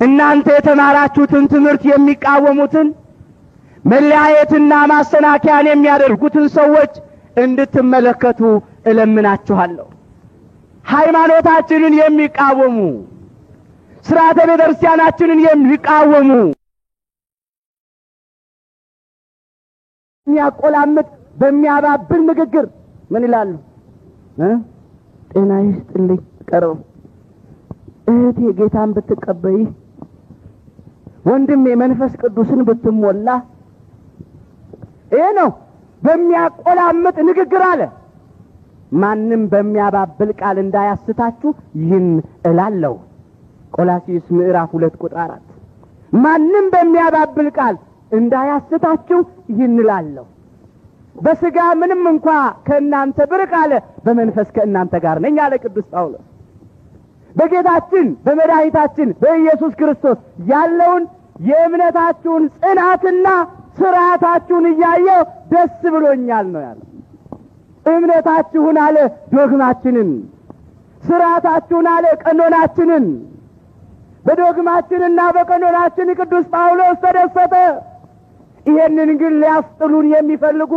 እናንተ የተማራችሁትን ትምህርት የሚቃወሙትን መለያየትና ማሰናከያን የሚያደርጉትን ሰዎች እንድትመለከቱ እለምናችኋለሁ። ሃይማኖታችንን የሚቃወሙ ሥርዓተ ቤተክርስቲያናችንን የሚቃወሙ የሚያቆላምጥ በሚያባብል ንግግር ምን ይላሉ? ጤና ይስጥልኝ ቀረው እህቴ ጌታን ብትቀበይ ወንድሜ መንፈስ ቅዱስን ብትሞላ ይሄ ነው በሚያቆላምጥ ንግግር አለ። ማንም በሚያባብል ቃል እንዳያስታችሁ ይህን እላለሁ። ቆላስይስ ምዕራፍ 2 ቁጥር 4 ማንም በሚያባብል ቃል እንዳያስታችሁ ይህን እላለሁ። በሥጋ ምንም እንኳን ከእናንተ ብርቅ አለ በመንፈስ ከእናንተ ጋር ነኝ አለ ቅዱስ ጳውሎስ። በጌታችን በመድኃኒታችን በኢየሱስ ክርስቶስ ያለውን የእምነታችሁን ጽናትና ሥርዓታችሁን እያየሁ ደስ ብሎኛል ነው ያለው። እምነታችሁን አለ ዶግማችንን፣ ሥርዓታችሁን አለ ቀኖናችንን። በዶግማችንና በቀኖናችን ቅዱስ ጳውሎስ ተደሰተ። ይሄንን ግን ሊያስጥሉን የሚፈልጉ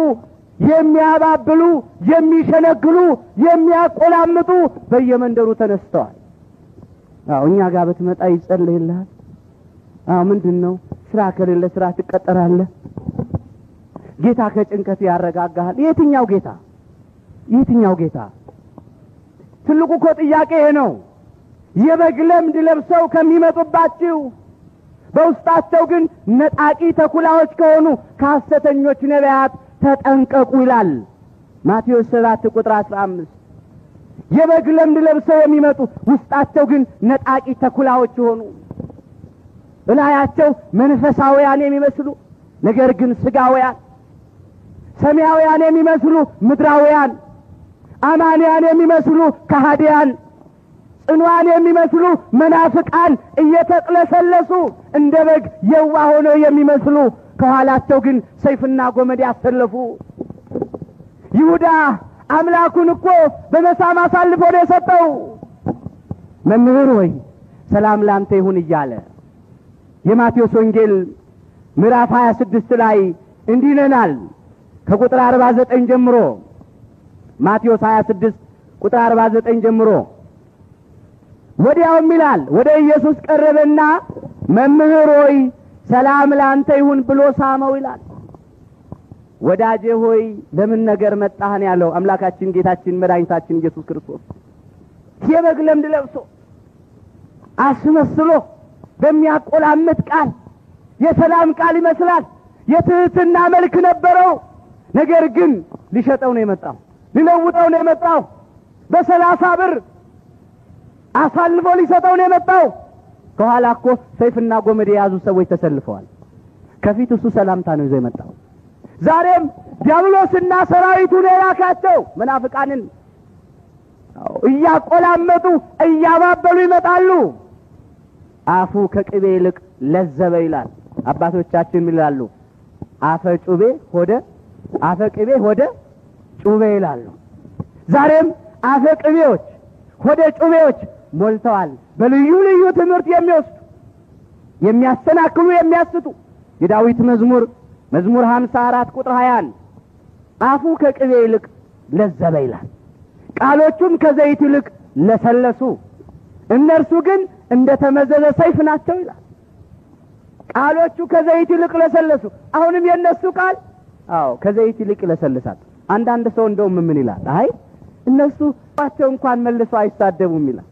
የሚያባብሉ፣ የሚሸነግሉ፣ የሚያቆላምጡ በየመንደሩ ተነስተዋል። እኛ ጋር ብትመጣ ይጸልይልሃል። ምንድነው ስራ ከሌለ ስራ ትቀጠራለህ። ጌታ ከጭንቀት ያረጋጋሃል። የትኛው ጌታ? የትኛው ጌታ? ትልቁ እኮ ጥያቄ ይሄ ነው። የበግ ለምድ ለብሰው ከሚመጡባችሁ በውስጣቸው ግን ነጣቂ ተኩላዎች ከሆኑ ከሐሰተኞች ነቢያት ተጠንቀቁ ይላል ማቴዎስ 7 ቁጥር 15። የበግ ለምድ ለብሰው የሚመጡ ውስጣቸው ግን ነጣቂ ተኩላዎች ሆኑ። እላያቸው መንፈሳውያን የሚመስሉ ነገር ግን ስጋውያን፣ ሰማያውያን የሚመስሉ ምድራውያን፣ አማንያን የሚመስሉ ከሃዲያን፣ ጽኑዓን የሚመስሉ መናፍቃን እየተቅለሰለሱ እንደ በግ የዋህ ሆነው የሚመስሉ ከኋላቸው ግን ሰይፍና ጎመድ ያሰለፉ። ይሁዳ አምላኩን እኮ በመሳም አሳልፎ ነው የሰጠው። መምህር ሆይ ሰላም ላንተ ይሁን እያለ የማቴዎስ ወንጌል ምዕራፍ 26 ላይ እንዲህ ይለናል ከቁጥር 49 ጀምሮ። ማቴዎስ 26 ቁጥር 49 ጀምሮ ወዲያውም ይላል ወደ ኢየሱስ ቀረበና መምህር ሆይ ሰላም ላንተ ይሁን ብሎ ሳመው ይላል። ወዳጄ ሆይ ለምን ነገር መጣህን ያለው አምላካችን ጌታችን መድኃኒታችን ኢየሱስ ክርስቶስ የበግ ለምድ ለብሶ አስመስሎ በሚያቆላምጥ ቃል የሰላም ቃል ይመስላል። የትህትና መልክ ነበረው። ነገር ግን ሊሸጠው ነው የመጣው፣ ሊለውጠው ነው የመጣው። በ30 ብር አሳልፎ ሊሰጠው ነው የመጣው። ከኋላ እኮ ሰይፍና ጎመድ የያዙ ሰዎች ተሰልፈዋል። ከፊት እሱ ሰላምታ ነው ይዘው የመጣው። ዛሬም ዲያብሎስና ሰራዊቱን የላካቸው መናፍቃንን እያቆላመጡ እያባበሉ ይመጣሉ። አፉ ከቅቤ ይልቅ ለዘበ ይላል አባቶቻችን ይላሉ። አፈ ጩቤ ሆደ ጩቤ ይላሉ። ዛሬም አፈ ቅቤዎች ሆደ ጩቤዎች ሞልተዋል። በልዩ ልዩ ትምህርት የሚወስዱ የሚያሰናክሉ፣ የሚያስቱ። የዳዊት መዝሙር 54 ቁጥር 21 አፉ ከቅቤ ይልቅ ለዘበ ይላል። ቃሎቹም ከዘይት ይልቅ ለሰለሱ፣ እነርሱ ግን እንደተመዘዘ ሰይፍ ናቸው ይላል። ቃሎቹ ከዘይት ይልቅ ለሰለሱ። አሁንም የነሱ ቃል ከዘይት ይልቅ ለሰለሳል። አንዳንድ ሰው እንደውም ምን ይላል? አይ እነሱ ባቸው እንኳን መልሰው አይሳደቡም ይላል።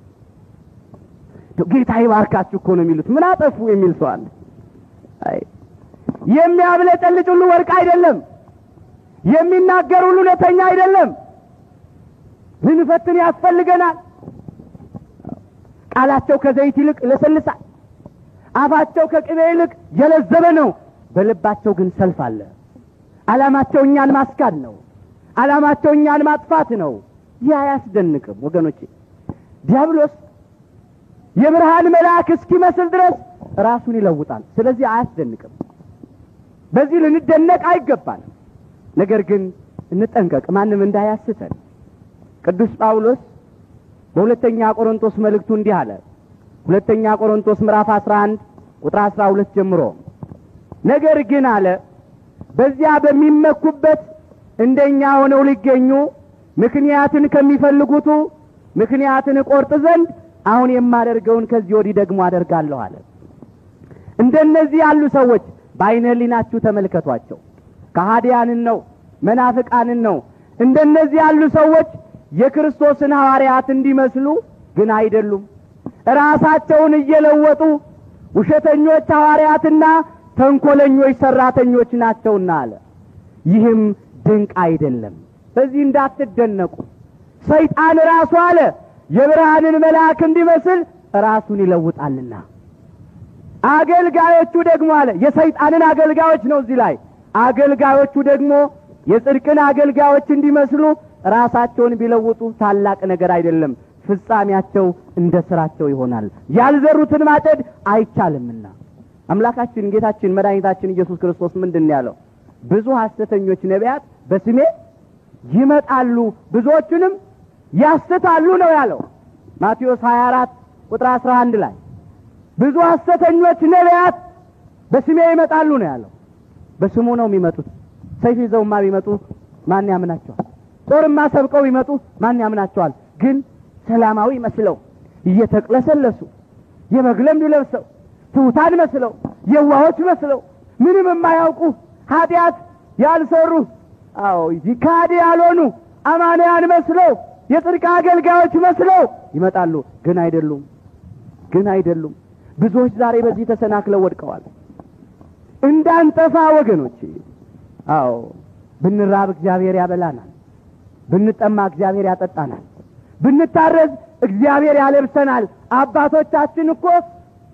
ጌታ ይባርካችሁ እኮ ነው የሚሉት። ምን አጠፉ የሚል ሰው አለ። አይ የሚያብለጨልጭ ሁሉ ወርቅ አይደለም፣ የሚናገር ሁሉ እውነተኛ አይደለም። ልንፈትን ያስፈልገናል። ቃላቸው ከዘይት ይልቅ ለሰልሳል፣ አፋቸው ከቅቤ ይልቅ የለዘበ ነው። በልባቸው ግን ሰልፍ አለ። ዓላማቸው እኛን ማስካድ ነው። ዓላማቸው እኛን ማጥፋት ነው። ይህ አያስደንቅም ወገኖቼ? ዲያብሎስ የብርሃን መልአክ እስኪመስል ድረስ ራሱን ይለውጣል። ስለዚህ አያስደንቅም። በዚህ ልንደነቅ አይገባንም። ነገር ግን እንጠንቀቅ፣ ማንም እንዳያስተን። ቅዱስ ጳውሎስ በሁለተኛ ቆሮንቶስ መልእክቱ እንዲህ አለ። ሁለተኛ ቆሮንቶስ ምዕራፍ 11 ቁጥር 12 ጀምሮ ነገር ግን አለ በዚያ በሚመኩበት እንደኛ ሆነው ሊገኙ ምክንያትን ከሚፈልጉቱ ምክንያትን ቆርጥ ዘንድ አሁን የማደርገውን ከዚህ ወዲህ ደግሞ አደርጋለሁ አለ። እንደነዚህ ያሉ ሰዎች በዓይነ ሕሊናችሁ ተመልከቷቸው። ከሃዲያንን ነው፣ መናፍቃንን ነው። እንደነዚህ ያሉ ሰዎች የክርስቶስን ሐዋርያት እንዲመስሉ ግን አይደሉም። ራሳቸውን እየለወጡ ውሸተኞች ሐዋርያትና ተንኮለኞች ሰራተኞች ናቸውና አለ። ይህም ድንቅ አይደለም። በዚህ እንዳትደነቁ። ሰይጣን ራሱ አለ የብርሃንን መልአክ እንዲመስል ራሱን ይለውጣልና፣ አገልጋዮቹ ደግሞ አለ የሰይጣንን አገልጋዮች ነው እዚህ ላይ አገልጋዮቹ ደግሞ የጽድቅን አገልጋዮች እንዲመስሉ ራሳቸውን ቢለውጡ ታላቅ ነገር አይደለም፣ ፍጻሜያቸው እንደ ስራቸው ይሆናል። ያልዘሩትን ማጨድ አይቻልምና አምላካችን ጌታችን መድኃኒታችን ኢየሱስ ክርስቶስ ምንድን ያለው? ብዙ ሐሰተኞች ነቢያት በስሜ ይመጣሉ ብዙዎችንም ያስታሉ ነው ያለው። ማቴዎስ 24 ቁጥር 11 ላይ ብዙ ሐሰተኞች ነቢያት በስሜ ይመጣሉ ነው ያለው። በስሙ ነው የሚመጡት። ሰይፍ ይዘውማ ቢመጡ ማን ያምናቸዋል? ጦርማ ሰብቀው ቢመጡ ማን ያምናቸዋል? ግን ሰላማዊ መስለው እየተቅለሰለሱ የበግ ለምድ ለብሰው ትሑታን መስለው የዋሆች መስለው ምንም የማያውቁ ኃጢአት ያልሰሩ ከሃዲ ያልሆኑ አማንያን መስለው የጽድቅ አገልጋዮች መስለው ይመጣሉ። ግን አይደሉም። ብዙዎች ዛሬ በዚህ ተሰናክለው ወድቀዋል። እንዳንጠፋ ወገኖች፣ ብንራብ እግዚአብሔር ያበላናል፣ ብንጠማ እግዚአብሔር ያጠጣናል፣ ብንታረዝ እግዚአብሔር ያለብሰናል። አባቶቻችን እኮ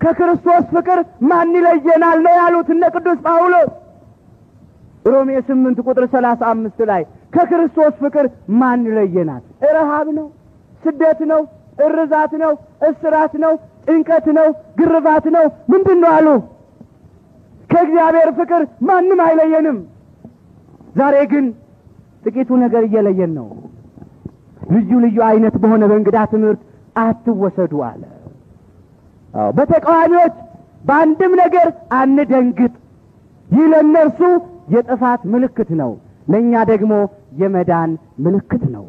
ከክርስቶስ ፍቅር ማን ይለየናል ነው ያሉት እነ ቅዱስ ጳውሎስ። ሮሜ 8 ቁጥር 35 ላይ ከክርስቶስ ፍቅር ማን ይለየናል? ረሃብ ነው፣ ስደት ነው፣ እርዛት ነው፣ እስራት ነው፣ ጭንቀት ነው፣ ግርፋት ነው፣ ምንድነው አሉ? ከእግዚአብሔር ፍቅር ማንም አይለየንም። ዛሬ ግን ጥቂቱ ነገር እየለየን ነው። ልዩ ልዩ አይነት በሆነ በእንግዳ ትምህርት አትወሰዱ አለ። በተቃዋሚዎች በአንድም ነገር አንደንግጥ። ይህ ለእነርሱ የጥፋት ምልክት ነው፣ ለእኛ ደግሞ የመዳን ምልክት ነው።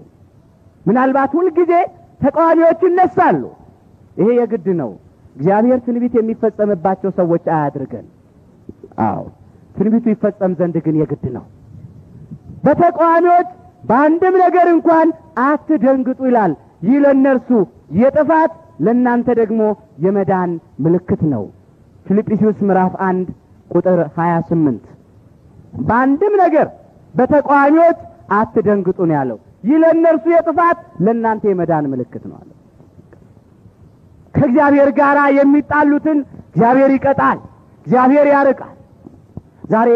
ምናልባት ሁልጊዜ ተቃዋሚዎች ይነሳሉ። ይሄ የግድ ነው። እግዚአብሔር ትንቢት የሚፈጸምባቸው ሰዎች አያድርገን። ትንቢቱ ይፈጸም ዘንድ ግን የግድ ነው። በተቃዋሚዎች በአንድም ነገር እንኳን አትደንግጡ ይላል። ይህ ለእነርሱ የጥፋት ለእናንተ ደግሞ የመዳን ምልክት ነው። ፊልጵስዩስ ምዕራፍ 1 ቁጥር 28 በአንድም ነገር በተቃዋሚዎች አትደንግጡ ነው ያለው። ይህ ለእነርሱ የጥፋት ለእናንተ የመዳን ምልክት ነው አለ። ከእግዚአብሔር ጋር የሚጣሉትን እግዚአብሔር ይቀጣል፣ እግዚአብሔር ያርቃል። ዛሬ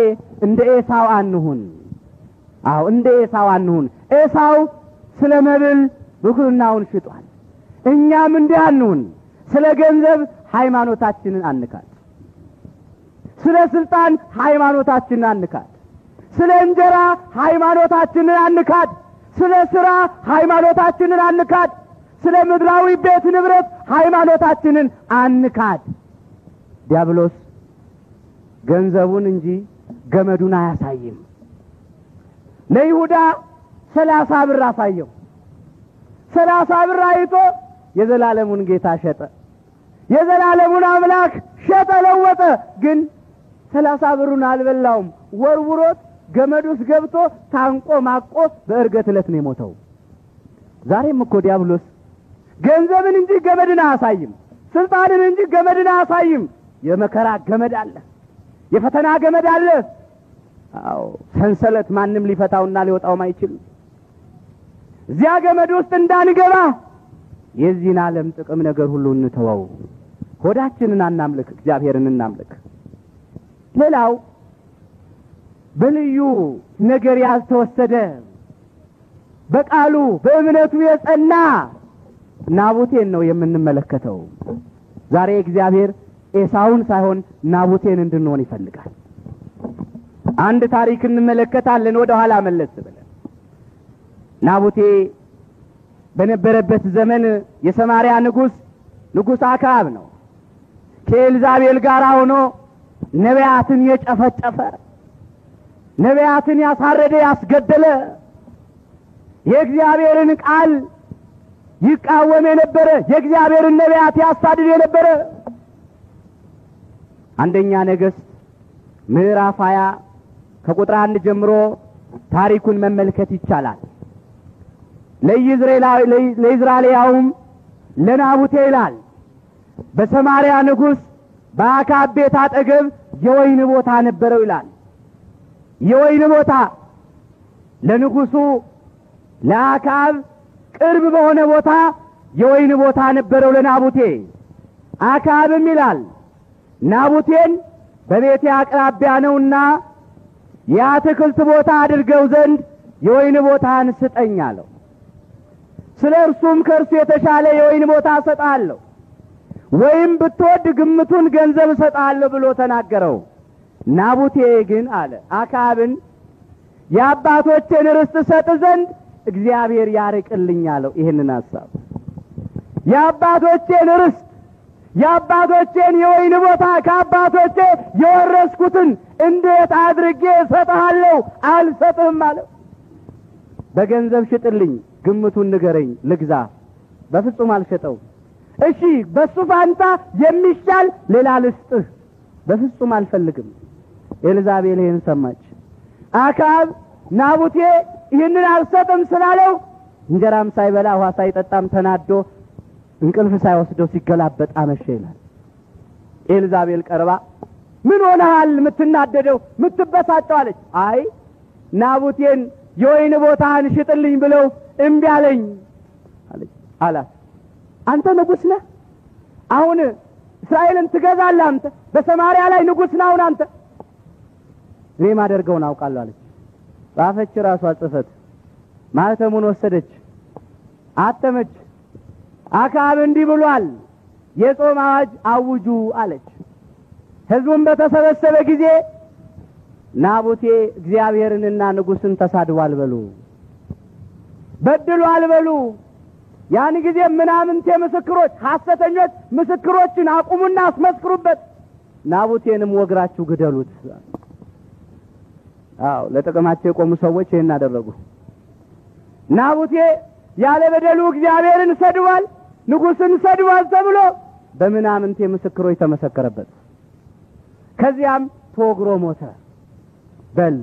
እንደ ኤሳው አንሁን። እንደ ኤሳው አንሁን። ኤሳው ስለ መብል ብኩርናውን ሽጧል። እኛም እንዲህ አንሁን። ስለ ገንዘብ ሃይማኖታችንን አንካድ፣ ስለ ስልጣን ሃይማኖታችንን አንካድ፣ ስለ እንጀራ ሃይማኖታችንን አንካድ፣ ስለ ሥራ ሃይማኖታችንን አንካድ፣ ስለ ምድራዊ ቤት ንብረት ሃይማኖታችንን አንካድ። ዲያብሎስ ገንዘቡን እንጂ ገመዱን አያሳይም። ለይሁዳ 30 ብር አሳየው። 30 ብር አይቶ የዘላለሙን ጌታ ሸጠ። የዘላለሙን አምላክ ሸጠ፣ ለወጠ። ግን 30 ብሩን አልበላውም። ወርውሮት ገመድ ውስጥ ገብቶ ታንቆ ማቆ በእርገት ዕለት ነው የሞተው። ዛሬም እኮ ዲያብሎስ ገንዘብን እንጂ ገመድን አያሳይም፣ ስልጣንን እንጂ ገመድን አያሳይም። የመከራ ገመድ አለ፣ የፈተና ገመድ አለ። ሰንሰለት ማንም ሊፈታውና ሊወጣውም አይችልም። እዚያ ገመድ ውስጥ እንዳንገባ የዚህን ዓለም ጥቅም ነገር ሁሉ እንተወው። ሆዳችንን አናምልክ፣ እግዚአብሔርን እናምልክ። ሌላው በልዩ ነገር ያልተወሰደ በቃሉ በእምነቱ የጸና ናቡቴን ነው የምንመለከተው። ዛሬ እግዚአብሔር ኤሳውን ሳይሆን ናቡቴን እንድንሆን ይፈልጋል። አንድ ታሪክ እንመለከታለን ወደ ኋላ መለስ ብለን። ናቡቴ በነበረበት ዘመን የሰማርያ ንጉሥ አክዓብ ነው። ከኤልዛቤል ጋር ሆኖ ነቢያትን የጨፈጨፈ፣ ነቢያትን ያሳረደ፣ ያስገደለ፣ የእግዚአብሔርን ቃል ይቃወም የነበረ፣ የእግዚአብሔርን ነቢያት ያሳድድ የነበረ። አንደኛ ነገሥት ምዕራፍ 20 ከቁጥር 1 ጀምሮ ታሪኩን መመልከት ይቻላል። ለኢዝራኤላውም ለናቡቴ ይላል በሰማርያ ንጉሥ በአክዓብ ቤት አጠገብ የወይን ቦታ ነበረው ይላል። የወይን ቦታ ለንጉሡ ለአክዓብ ቅርብ በሆነ ቦታ የወይን ቦታ ነበረው ለናቡቴ። አክዓብም ይላል ናቡቴን በቤቴ አቅራቢያ ነውና የአትክልት ቦታ አድርገው ዘንድ የወይን ቦታን ስጠኝ አለው። ስለ እርሱም ከእርሱ የተሻለ የወይን ቦታ እሰጥሃለሁ፣ ወይም ብትወድ ግምቱን ገንዘብ እሰጥሃለሁ ብሎ ተናገረው። ናቡቴ ግን አለ አክዓብን የአባቶቼን ርስት እሰጥ ዘንድ እግዚአብሔር ያርቅልኝ አለው። ይህንን ሐሳብ የአባቶቼን ርስት፣ የአባቶቼን የወይን ቦታ ከአባቶቼ የወረስኩትን እንዴት አድርጌ እሰጥሃለሁ? አልሰጥህም አለው። በገንዘብ ሽጥልኝ፣ ግምቱን ንገረኝ ልግዛ። በፍጹም አልሸጠው። እሺ በሱ ፋንታ የሚሻል ሌላ ልስጥህ። በፍጹም አልፈልግም። ኤልዛቤል ይህን ሰማች። አክዓብ ናቡቴ ይህንን አልሰጥም ስላለው እንጀራም ሳይበላ ውሃ ሳይጠጣም ተናዶ እንቅልፍ ሳይወስደው ሲገላበጥ አመሸ ይላል። ኤልዛቤል ቀርባ ምን ሆነሃል የምትናደደው የምትበሳጨው አለች። አይ ናቡቴን የወይን ቦታህን ሽጥልኝ ብለው እምቢ አለኝ አላት። አንተ ንጉሥ ነህ፣ አሁን እስራኤልን ትገዛለህ፣ አንተ በሰማርያ ላይ ንጉሥ ነህ አሁን አንተ። እኔ ማደርገውን አውቃለሁ አለች። ጻፈች፣ ራሷ ጽፈት ማህተሙን ወሰደች፣ አተመች። አክዓብ እንዲህ ብሏል፣ የጾም አዋጅ አውጁ አለች። ሕዝቡም በተሰበሰበ ጊዜ ናቡቴ እግዚአብሔርንና ንጉሥን ተሳድቧል በሉ፣ በድሏል በሉ። ያን ጊዜ ምናምንቴ ምስክሮች፣ ሐሰተኞች ምስክሮችን አቁሙና አስመስክሩበት፣ ናቡቴንም ወግራችሁ ግደሉት። አዎ ለጥቅማቸው የቆሙ ሰዎች ይሄን አደረጉ። ናቡቴ ያለ በደሉ እግዚአብሔርን ሰድቧል፣ ንጉሥን ሰድቧል ተብሎ በምናምንቴ ምስክሮች ተመሰከረበት። ከዚያም ተወግሮ ሞተ። በል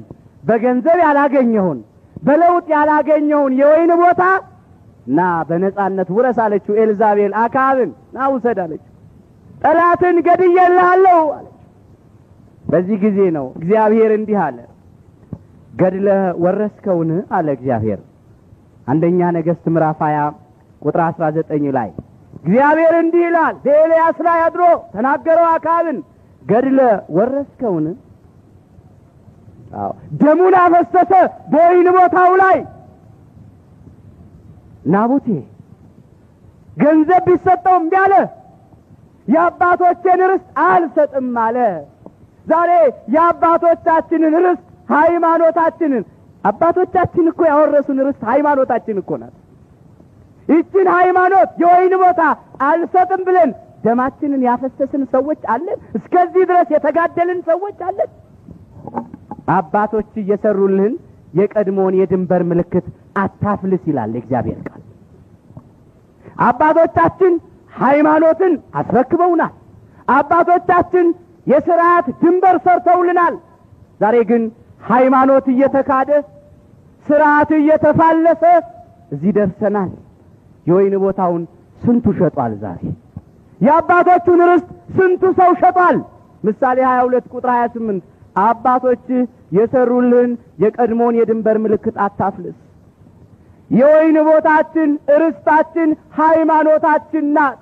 በገንዘብ ያላገኘውን በለውጥ ያላገኘውን የወይን ቦታ ና በነጻነት ውረስ አለችው ኤልዛቤል አክዓብን። ና ውሰድ አለችው። ጠላትን ገድዬልሃለሁ አለች። በዚህ ጊዜ ነው እግዚአብሔር እንዲህ አለ፣ ገድለህ ወረስከውን አለ እግዚአብሔር። አንደኛ ነገሥት ምዕራፍ 20 ቁጥር 19 ላይ እግዚአብሔር እንዲህ ይላል፣ በኤልያስ ላይ አድሮ ተናገረው አክዓብን፣ ገድለህ ወረስከውን? አዎ ደሙን አፈሰሰ በወይን ቦታው ላይ። ናቡቴ ገንዘብ ቢሰጠው እምቢ አለ። የአባቶቼን ርስት አልሰጥም አለ። ዛሬ የአባቶቻችንን ርስት ሃይማኖታችንን፣ አባቶቻችን እኮ ያወረሱን ርስት ሃይማኖታችን እኮ ናት። ይህችን ሃይማኖት የወይን ቦታ አልሰጥም ብለን ደማችንን ያፈሰስን ሰዎች አለን። እስከዚህ ድረስ የተጋደልን ሰዎች አለን። አባቶች እየሰሩልን የቀድሞውን የድንበር ምልክት አታፍልስ ይላል እግዚአብሔር ቃል። አባቶቻችን ሃይማኖትን አስረክበውናል። አባቶቻችን የሥርዓት ድንበር ሰርተውልናል። ዛሬ ግን ሃይማኖት እየተካደ ሥርዓት እየተፋለሰ እዚህ ደርሰናል። የወይን ቦታውን ስንቱ ሸጧል። ዛሬ የአባቶቹን ርስት ስንቱ ሰው ሸጧል። ምሳሌ 22 ቁጥር 28 አባቶች የሰሩልን የቀድሞውን የድንበር ምልክት አታፍልስ። የወይን ቦታችን ርስታችን ሃይማኖታችን ናት።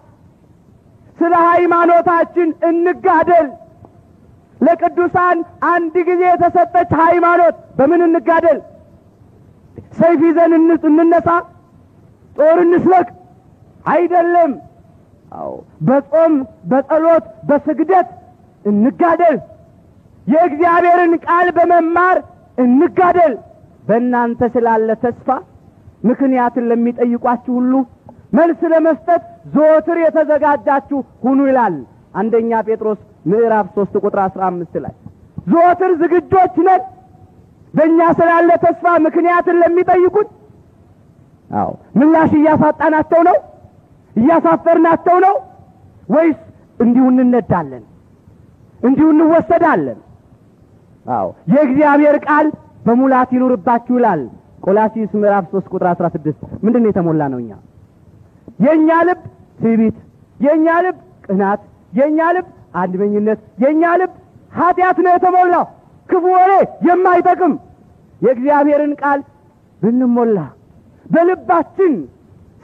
ስለ ሃይማኖታችን እንጋደል። ለቅዱሳን አንድ ጊዜ የተሰጠች ሃይማኖት በምን እንጋደል? ሰይፍ ይዘን እንነሳ? ጦር እንስበክ? አይደለም። አዎ በጾም በጸሎት በስግደት እንጋደል። የእግዚአብሔርን ቃል በመማር እንጋደል። በእናንተ ስላለ ተስፋ ምክንያትን ለሚጠይቋችሁ ሁሉ መልስ ለመስጠት ዘወትር የተዘጋጃችሁ ሁኑ ይላል አንደኛ ጴጥሮስ ምዕራፍ 3 ቁጥር 15 ላይ። ዘወትር ዝግጆች ነን በእኛ ስላለ ተስፋ ምክንያትን ለሚጠይቁት። አዎ ምላሽ እያሳጣናቸው ነው? እያሳፈርናቸው ነው? ወይስ እንዲሁ እንነዳለን? እንዲሁ እንወሰዳለን? አዎ የእግዚአብሔር ቃል በሙላት ይኑርባችሁ ይላል ቆላስይስ ምዕራፍ 3 ቁጥር 16። ምንድነው የተሞላ ነው? የኛ ልብ ትዕቢት፣ የኛ ልብ ቅናት፣ የኛ ልብ አድመኝነት፣ የኛ ልብ ኃጢአት ነው የተሞላው። ክፉ ወሬ የማይጠቅም። የእግዚአብሔርን ቃል ብንሞላ በልባችን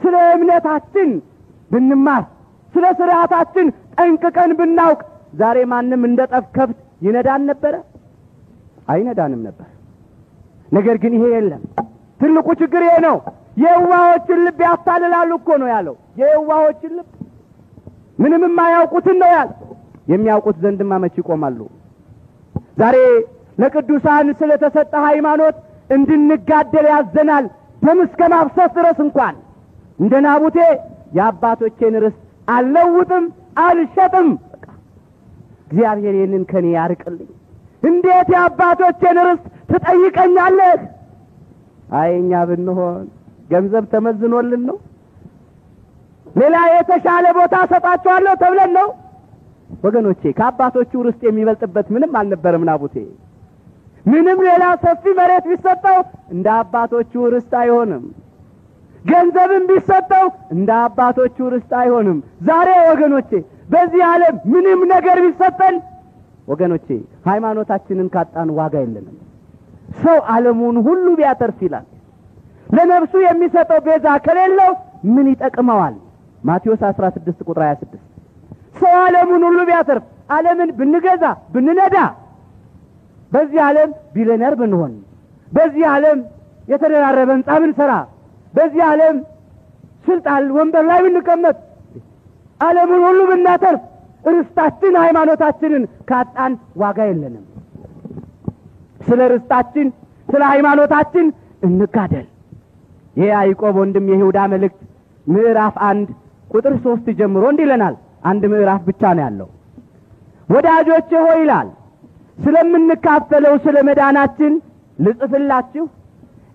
ስለ እምነታችን ብንማር ስለ ሥርዓታችን ጠንቅቀን ብናውቅ ዛሬ ማንም እንደ ጠፍ ከብት ይነዳን ነበረ? አይነዳንም ነበር። ነገር ግን ይሄ የለም። ትልቁ ችግር ይሄ ነው። የዋሆችን ልብ ያታልላሉ እኮ ነው ያለው። የዋሆችን ልብ ምንም የማያውቁትን ነው ያለው። የሚያውቁት ዘንድማ መች ይቆማሉ? ዛሬ ለቅዱሳን ስለተሰጠ ሃይማኖት እንድንጋደል ያዘናል። ደም እስከ ማፍሰስ ድረስ እንኳን እንደ ናቡቴ የአባቶቼን ርስት አልለውጥም አልሸጥም። እግዚአብሔር ይህንን ከኔ ያርቅልኝ። እንዴት የአባቶቼን ርስት ትጠይቀኛለህ? አይኛ ብንሆን ገንዘብ ተመዝኖልን ነው? ሌላ የተሻለ ቦታ ሰጣቸዋለሁ ተብለን ነው? ወገኖቼ ከአባቶቹ ርስት የሚበልጥበት ምንም አልነበረም ናቡቴ። ምንም ሌላ ሰፊ መሬት ቢሰጠው እንደ አባቶቹ ርስት አይሆንም። ገንዘብም ቢሰጠው እንደ አባቶቹ ርስት አይሆንም። ዛሬ ወገኖቼ በዚህ ዓለም ምንም ነገር ቢሰጠን ወገኖቼ ሃይማኖታችንን ካጣን ዋጋ የለንም። ሰው ዓለሙን ሁሉ ቢያተርፍ ይላል ለነፍሱ የሚሰጠው ቤዛ ከሌለው ምን ይጠቅመዋል? ማቴዎስ 16 ቁጥር 26። ሰው ዓለሙን ሁሉ ቢያተርፍ ዓለምን ብንገዛ ብንነዳ በዚህ ዓለም ቢሊየነር ብንሆን በዚህ ዓለም የተደራረበ ሕንጻ ብንሰራ በዚህ ዓለም ስልጣን ወንበር ላይ ብንቀመጥ ዓለምን ሁሉ ብናተርፍ ርስታችን ሃይማኖታችንን ካጣን ዋጋ የለንም። ስለ ርስታችን ስለ ሃይማኖታችን እንጋደል። የያዕቆብ ወንድም የይሁዳ መልእክት ምዕራፍ 1 ቁጥር 3 ጀምሮ እንዲህ ይለናል። አንድ ምዕራፍ ብቻ ነው ያለው። ወዳጆቼ ሆይ ይላል ስለምንካፈለው ስለ መዳናችን ልጽፍላችሁ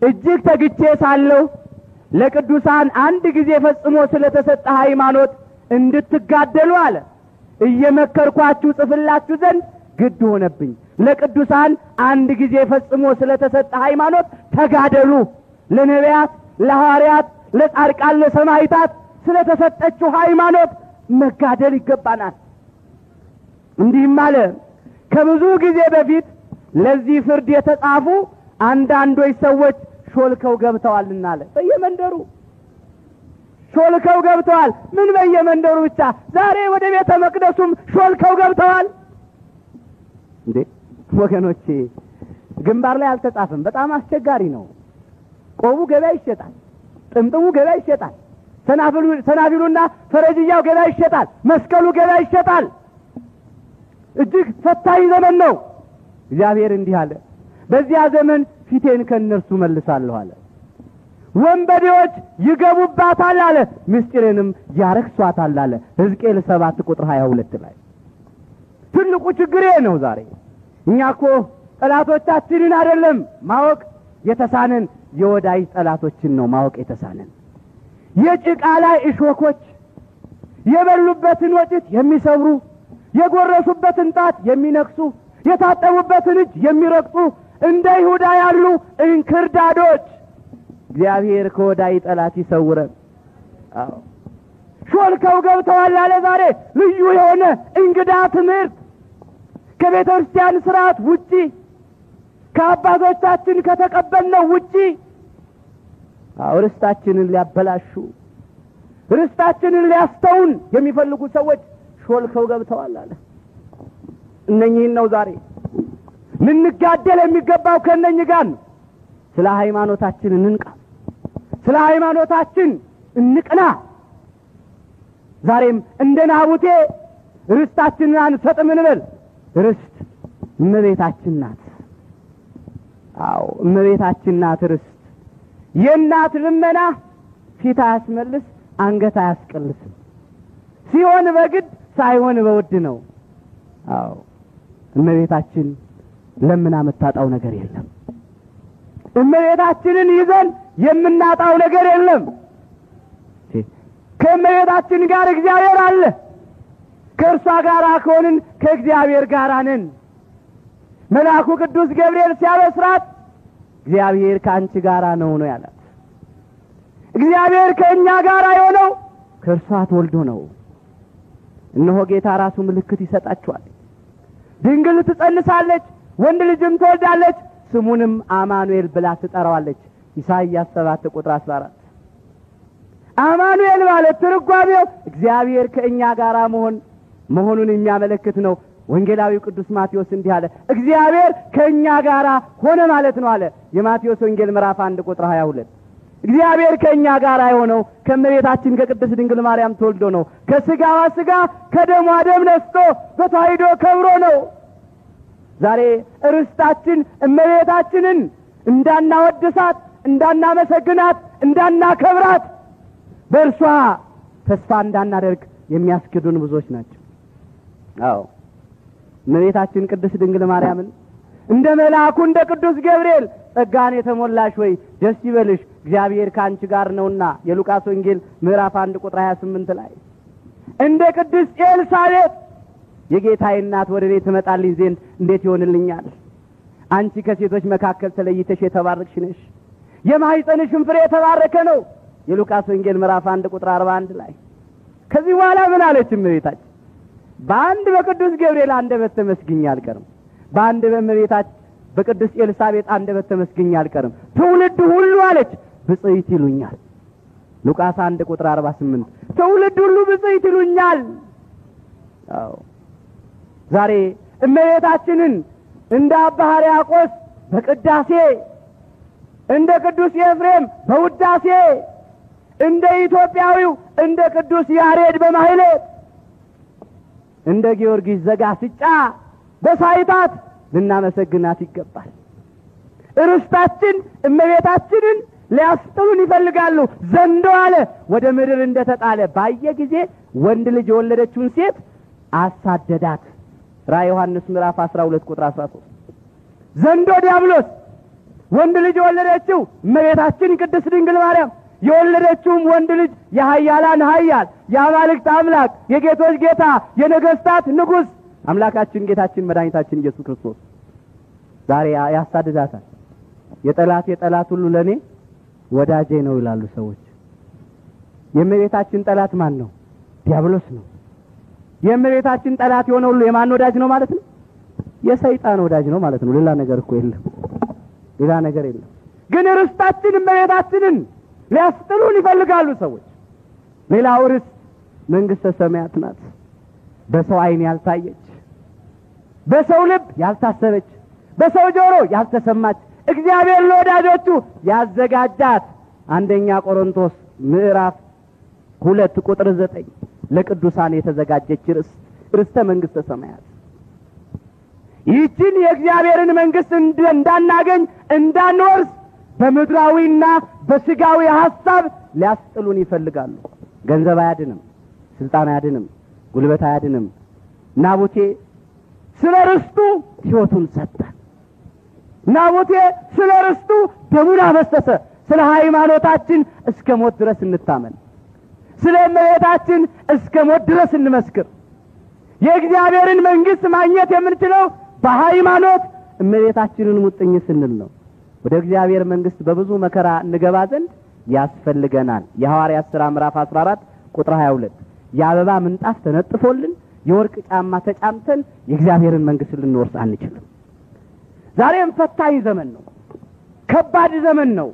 እጅግ ተግቼ ሳለሁ ለቅዱሳን አንድ ጊዜ ፈጽሞ ስለተሰጠ ሃይማኖት እንድትጋደሉ አለ እየመከርኳችሁ ጽፍላችሁ ዘንድ ግድ ሆነብኝ። ለቅዱሳን አንድ ጊዜ ፈጽሞ ስለተሰጠ ሃይማኖት ተጋደሉ። ለነቢያት፣ ለሐዋርያት፣ ለጻድቃን፣ ለሰማዕታት ስለተሰጠችው ሃይማኖት መጋደል ይገባናል። እንዲህም አለ ከብዙ ጊዜ በፊት ለዚህ ፍርድ የተጻፉ አንዳንዶች ሰዎች ሾልከው ገብተዋልና አለ። በየመንደሩ ሾልከው ገብተዋል። ምን በየመንደሩ ብቻ ዛሬ ወደ ቤተ መቅደሱም ሾልከው ገብተዋል። እንዴ ወገኖቼ ግንባር ላይ አልተጻፈም። በጣም አስቸጋሪ ነው። ቆቡ ገበያ ይሸጣል፣ ጥምጥሙ ገበያ ይሸጣል፣ ሰናፊሉና ፈረጅያው ገበያ ይሸጣል፣ መስቀሉ ገበያ ይሸጣል። እጅግ ፈታኝ ዘመን ነው። እግዚአብሔር እንዲህ አለ በዚያ ዘመን ፊቴን ከነርሱ መልሳለሁ አለ። ወንበዴዎች ይገቡባታል አለ፣ ምስጢሬንም ያረክሷታል አለ ሕዝቅኤል 7 ቁጥር 22 ላይ። ትልቁ ችግር ነው ዛሬ። እኛ እኮ ጠላቶቻችንን አይደለም ማወቅ የተሳነን የወዳጅ ጠላቶችን ነው ማወቅ የተሳነን። የጭቃ ላይ እሾኮች የበሉበትን ወጭት የሚሰብሩ የጎረሱበትን ጣት የሚነክሱ የታጠቡበትን እጅ የሚረግጡ እንደ ይሁዳ ያሉ እንክርዳዶች እግዚአብሔር ከወዳጅ ጠላት ይሰውረን። አዎ ሾልከው ገብተዋል አለ። ዛሬ ልዩ የሆነ እንግዳ ትምህርት ከቤተ ክርስቲያን ሥርዓት ውጪ ከአባቶቻችን ከተቀበልነው ውጪ ርስታችንን ሊያበላሹ ርስታችንን ሊያስተውን የሚፈልጉ ሰዎች ሾልከው ገብተዋል አለ። እነኚህን ነው ዛሬ ልንጋደል የሚገባው ከእነኚህ ጋር ነው። ስለ ሃይማኖታችን እንንቃ፣ ስለ ሃይማኖታችን እንቅና። ዛሬም እንደ ናቡቴ ርስታችንን አንሰጥም እንበል። ርስት እመቤታችን ናት። አዎ እመቤታችን ናት ርስት። የእናት ልመና ፊት አያስመልስ አንገት አያስቀልስም። ሲሆን በግድ ሳይሆን በውድ ነው። አዎ እመቤታችን ለምን አመጣጣው ነገር የለም። እመቤታችንን ይዘን የምናጣው ነገር የለም። ከእመቤታችን ጋር እግዚአብሔር አለ። ከእርሷ ጋር ከሆንን ከእግዚአብሔር ጋር ነን። መልአኩ ቅዱስ ገብርኤል ሲያበስራት እግዚአብሔር ከአንቺ ጋር ነው ያላት። እግዚአብሔር ከእኛ ጋር የሆነው ከእርሷ ተወልዶ ነው። እነሆ ጌታ ራሱ ምልክት ይሰጣችኋል። ድንግል ትጸንሳለች፣ ወንድ ልጅም ትወልዳለች፣ ስሙንም አማኑኤል ብላ ትጠራዋለች። ኢሳይያስ 7 ቁጥር 14። አማኑኤል ማለት ትርጓሜው እግዚአብሔር ከእኛ ጋር መሆኑን የሚያመለክት ነው። ወንጌላዊው ቅዱስ ማቴዎስ እንዲህ አለ፣ እግዚአብሔር ከእኛ ጋር ሆነ ማለት ነው አለ። የማቴዎስ ወንጌል ምዕራፍ 1 ቁጥር 22። እግዚአብሔር ከእኛ ጋር የሆነው ከእመቤታችን ከቅድስት ድንግል ማርያም ተወልዶ ነው። ከስጋዋ ስጋ ከደሟ ደም ነስቶ በተዋሕዶ ከብሮ ነው። ዛሬ ርስታችን እመቤታችንን እንዳናወድሳት፣ እንዳናመሰግናት፣ እንዳናከብራት፣ በእርሷ ተስፋ እንዳናደርግ የሚያስክዱን ብዙዎች ናቸው። አዎ እመቤታችን ቅድስት ድንግል ማርያምን እንደ መልአኩ እንደ ቅዱስ ገብርኤል ጸጋን የተሞላሽ ወይ ደስ ይበልሽ እግዚአብሔር ካንቺ ጋር ነውና የሉቃስ ወንጌል ምዕራፍ 1 ቁጥር 28 ላይ እንደ ቅድስት ኤልሳቤጥ የጌታዬ እናት ወደ እኔ ትመጣልኝ ዘንድ እንዴት ይሆንልኛል? አንቺ ከሴቶች መካከል ተለይተሽ የተባረክሽ ነሽ፣ የማኅፀንሽም ፍሬ የተባረከ ነው። የሉቃስ ወንጌል ምዕራፍ 1 ቁጥር 41 ላይ ከዚህ በኋላ ምን አለች እመቤታችን? በአንድ በቅዱስ ገብርኤል አንደበት ተመስግኜ አልቀርም፣ በአንድ በእመቤታችን በቅድስት ኤልሳቤጥ አንደበት ተመስግኜ አልቀርም፣ ትውልድ ሁሉ አለች ብፅዕት ይሉኛል። ሉቃስ 1 ቁጥር 48 ትውልድ ሁሉ ብፅዕት ይሉኛል። አዎ ዛሬ እመቤታችንን እንደ አባ ሕርያቆስ በቅዳሴ፣ እንደ ቅዱስ ኤፍሬም በውዳሴ፣ እንደ ኢትዮጵያዊው እንደ ቅዱስ ያሬድ በማህሌት፣ እንደ ጊዮርጊስ ዘጋስጫ በሳይታት ልናመሰግናት ይገባል። ርስታችን እመቤታችንን ሊያስጥሉን ይፈልጋሉ። ዘንዶ አለ ወደ ምድር እንደተጣለ ባየ ጊዜ ወንድ ልጅ የወለደችውን ሴት አሳደዳት። ራዕየ ዮሐንስ ምዕራፍ 12 ቁጥር 13 ዘንዶ ዲያብሎስ ወንድ ልጅ የወለደችው እመቤታችን ቅድስት ድንግል ማርያም የወለደችውም ወንድ ልጅ የኃያላን ኃያል የአማልክት አምላክ የጌቶች ጌታ የነገስታት ንጉስ አምላካችን ጌታችን መድኃኒታችን ኢየሱስ ክርስቶስ ዛሬ ያሳድዳታል። የጠላት ሁሉ ለኔ ወዳጄ ነው ይላሉ ሰዎች። የእመቤታችን ጠላት ማን ነው? ዲያብሎስ ነው። የእመቤታችን ጠላት የሆነ ሁሉ የማን ወዳጅ ነው ማለት ነው? የሰይጣን ወዳጅ ነው ማለት ነው። ሌላ ነገር እኮ የለም፣ ሌላ ነገር የለም። ግን ርስታችን እመቤታችንን ሊያስጥሉን ይፈልጋሉ ሰዎች። ሌላው ርስት መንግስተ ሰማያት ናት። በሰው ዓይን ያልታየች፣ በሰው ልብ ያልታሰበች፣ በሰው ጆሮ ያልተሰማች እግዚአብሔር ለወዳጆቹ ያዘጋጃት። አንደኛ ቆሮንቶስ ምዕራፍ 2 ቁጥር 9 ለቅዱሳን የተዘጋጀች ርስተ መንግስተ ሰማያት። ይህችን የእግዚአብሔርን መንግስት እንዳናገኝ እንዳንወርስ በምድራዊና በስጋዊ ሐሳብ ሊያስጥሉን ይፈልጋሉ። ገንዘብ አያድንም፣ ስልጣን አያድንም፣ ጉልበት አያድንም። ናቡቴ ስለ ርስቱ ሕይወቱን ሰጠ። ናቡቴ ስለ ርስቱ ደሙን አፈሰሰ። ስለ ሃይማኖታችን እስከ ሞት ድረስ እንታመን፣ ስለ እመቤታችን እስከ ሞት ድረስ እንመስክር። የእግዚአብሔርን መንግስት ማግኘት የምንችለው በሃይማኖት እመቤታችንን ሙጥኝ ስንል ነው። ወደ እግዚአብሔር መንግስት በብዙ መከራ እንገባ ዘንድ ያስፈልገናል። የሐዋርያት ሥራ ምዕራፍ 14 ቁጥር 22 የአበባ ምንጣፍ ተነጥፎልን የወርቅ ጫማ ተጫምተን የእግዚአብሔርን መንግስት ልንወርስ አንችልም። ዛሬም ፈታኝ ዘመን ነው፣ ከባድ ዘመን ነው።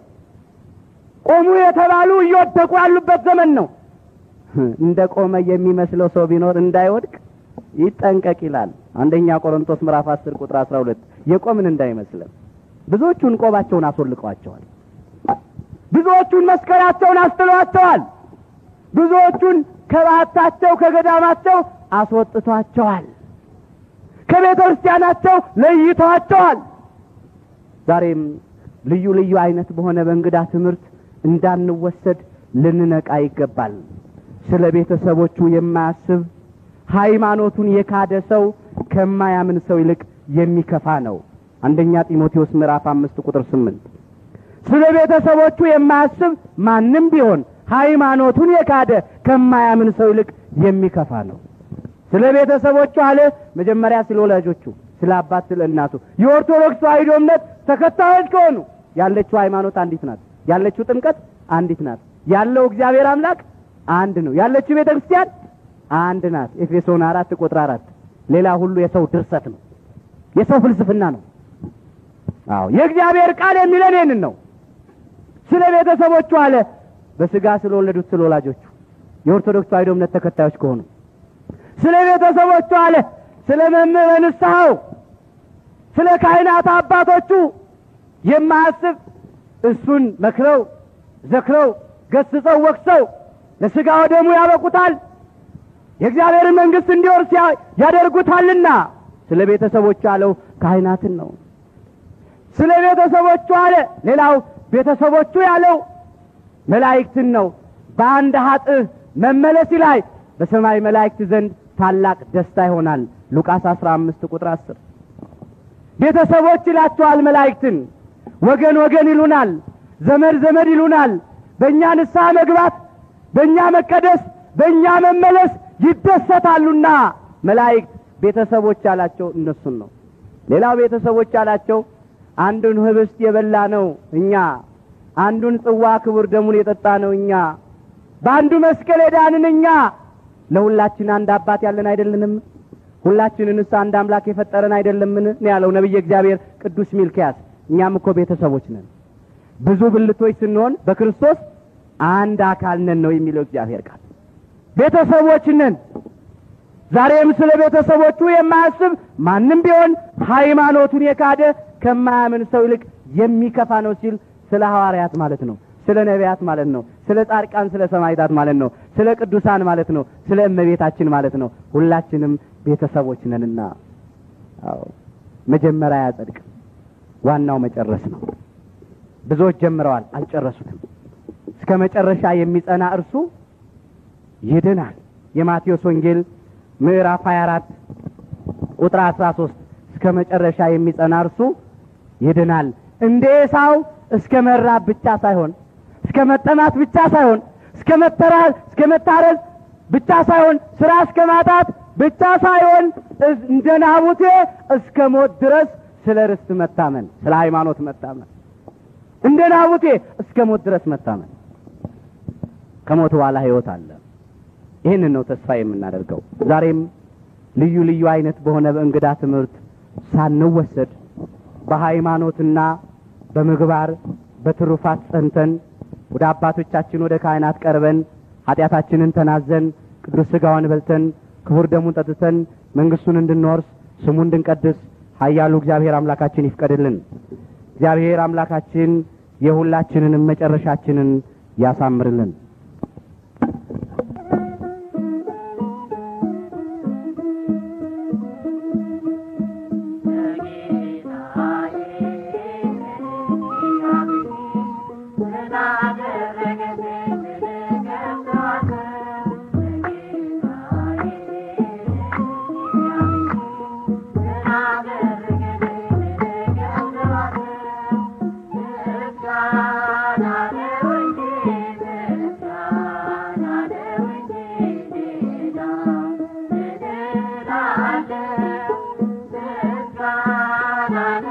ቆሙ የተባሉ እየወደቁ ያሉበት ዘመን ነው። እንደ ቆመ የሚመስለው ሰው ቢኖር እንዳይወድቅ ይጠንቀቅ ይላል አንደኛ ቆሮንቶስ ምዕራፍ 10 ቁጥር 12። የቆምን እንዳይመስለን። ብዙዎቹን ቆባቸውን አስወልቀዋቸዋል፣ ብዙዎቹን መስቀላቸውን አስጥለዋቸዋል። ብዙዎቹን ከባታቸው ከገዳማቸው አስወጥቷቸዋል። ከቤተ ክርስቲያናቸው ለይቷቸዋል። ዛሬም ልዩ ልዩ አይነት በሆነ በእንግዳ ትምህርት እንዳንወሰድ ልንነቃ ይገባል። ስለ ቤተሰቦቹ የማያስብ ሃይማኖቱን የካደ ሰው ከማያምን ሰው ይልቅ የሚከፋ ነው። አንደኛ ጢሞቴዎስ ምዕራፍ 5 ቁጥር 8። ስለ ቤተሰቦቹ የማያስብ ማንም ቢሆን ሃይማኖቱን የካደ ከማያምን ሰው ይልቅ የሚከፋ ነው። ስለ ቤተሰቦቹ አለ መጀመሪያ ስለ ወላጆቹ፣ ስለ አባት ስለ እናቱ። የኦርቶዶክስ ተዋሕዶ እምነት ተከታዮች ከሆኑ ያለችው ሃይማኖት አንዲት ናት። ያለችው ጥምቀት አንዲት ናት። ያለው እግዚአብሔር አምላክ አንድ ነው። ያለችው ቤተክርስቲያን አንድ ናት። ኤፌሶን 4 ቁጥር 4። ሌላ ሁሉ የሰው ድርሰት ነው፣ የሰው ፍልስፍና ነው። አዎ የእግዚአብሔር ቃል የሚለን ይሄንን ነው። ስለ ቤተሰቦቹ አለ በስጋ ስለወለዱት ስለ ወላጆቹ የኦርቶዶክስ ተዋሕዶ እምነት ተከታዮች ከሆኑ ስለ ቤተሰቦቹ አለ ስለ መምህረ ንስሐው ስለ ካህናት አባቶቹ የማያስብ እሱን መክረው ዘክረው ገስጸው ወቅሰው ለስጋው ደሙ ያበቁታል፣ የእግዚአብሔር መንግስት እንዲወርስ ያደርጉታልና ስለ ቤተሰቦቹ አለው ካህናትን ነው። ስለ ቤተሰቦቹ አለ ሌላው ቤተሰቦቹ ያለው መላእክትን ነው። በአንድ ኃጥእ መመለስ ላይ በሰማይ መላእክት ዘንድ ታላቅ ደስታ ይሆናል። ሉቃስ 15 ቁጥር 10። ቤተሰቦች ይላቸዋል መላእክትን። ወገን ወገን ይሉናል፣ ዘመድ ዘመድ ይሉናል። በእኛ ንስሐ መግባት፣ በእኛ መቀደስ፣ በእኛ መመለስ ይደሰታሉና መላእክት ቤተሰቦች ያላቸው እነሱን ነው። ሌላው ቤተሰቦች ያላቸው አንዱን ህብስት የበላ ነው እኛ፣ አንዱን ጽዋ ክቡር ደሙን የጠጣ ነው እኛ፣ በአንዱ መስቀል የዳንን እኛ። ለሁላችን አንድ አባት ያለን አይደለንም? ሁላችንንስ አንድ አምላክ የፈጠረን አይደለምን ነው ያለው ነብዩ እግዚአብሔር ቅዱስ ሚልክያስ። እኛም እኮ ቤተሰቦች ነን። ብዙ ብልቶች ስንሆን በክርስቶስ አንድ አካል ነን ነው የሚለው እግዚአብሔር ቃል። ቤተሰቦች ነን። ዛሬም ስለ ቤተሰቦቹ የማያስብ ማንም ቢሆን ሃይማኖቱን የካደ ከማያምን ሰው ይልቅ የሚከፋ ነው ሲል ስለ ሐዋርያት ማለት ነው፣ ስለ ነቢያት ማለት ነው፣ ስለ ጻድቃን ስለ ሰማዕታት ማለት ነው፣ ስለ ቅዱሳን ማለት ነው፣ ስለ እመቤታችን ማለት ነው። ሁላችንም ቤተሰቦች ነንና አዎ መጀመሪያ ያጸድቅ፣ ዋናው መጨረስ ነው። ብዙዎች ጀምረዋል አልጨረሱትም። እስከ መጨረሻ የሚጸና እርሱ ይድናል። የማቴዎስ ወንጌል ምዕራፍ 24 ቁጥር 13 እስከ መጨረሻ የሚጸና እርሱ ይድናል። እንደ ኤሳው እስከ መራብ ብቻ ሳይሆን፣ እስከ መጠማት ብቻ ሳይሆን፣ እስከ መታረዝ ብቻ ሳይሆን፣ ስራ እስከ ማጣት ብቻ ሳይሆን እንደ ናቡቴ እስከ ሞት ድረስ ስለ ርስት መታመን፣ ስለ ሃይማኖት መታመን፣ እንደ ናቡቴ እስከ ሞት ድረስ መታመን። ከሞት በኋላ ሕይወት አለ። ይህንን ነው ተስፋ የምናደርገው። ዛሬም ልዩ ልዩ አይነት በሆነ በእንግዳ ትምህርት ሳንወሰድ በሃይማኖትና በምግባር በትሩፋት ጸንተን ወደ አባቶቻችን ወደ ካህናት ቀርበን ኃጢአታችንን ተናዘን ቅዱስ ሥጋውን በልተን ክቡር ደሙን ጠጥተን መንግስቱን እንድንወርስ ስሙን እንድንቀድስ ኃያሉ እግዚአብሔር አምላካችን ይፍቀድልን። እግዚአብሔር አምላካችን የሁላችንንም መጨረሻችንን ያሳምርልን። Na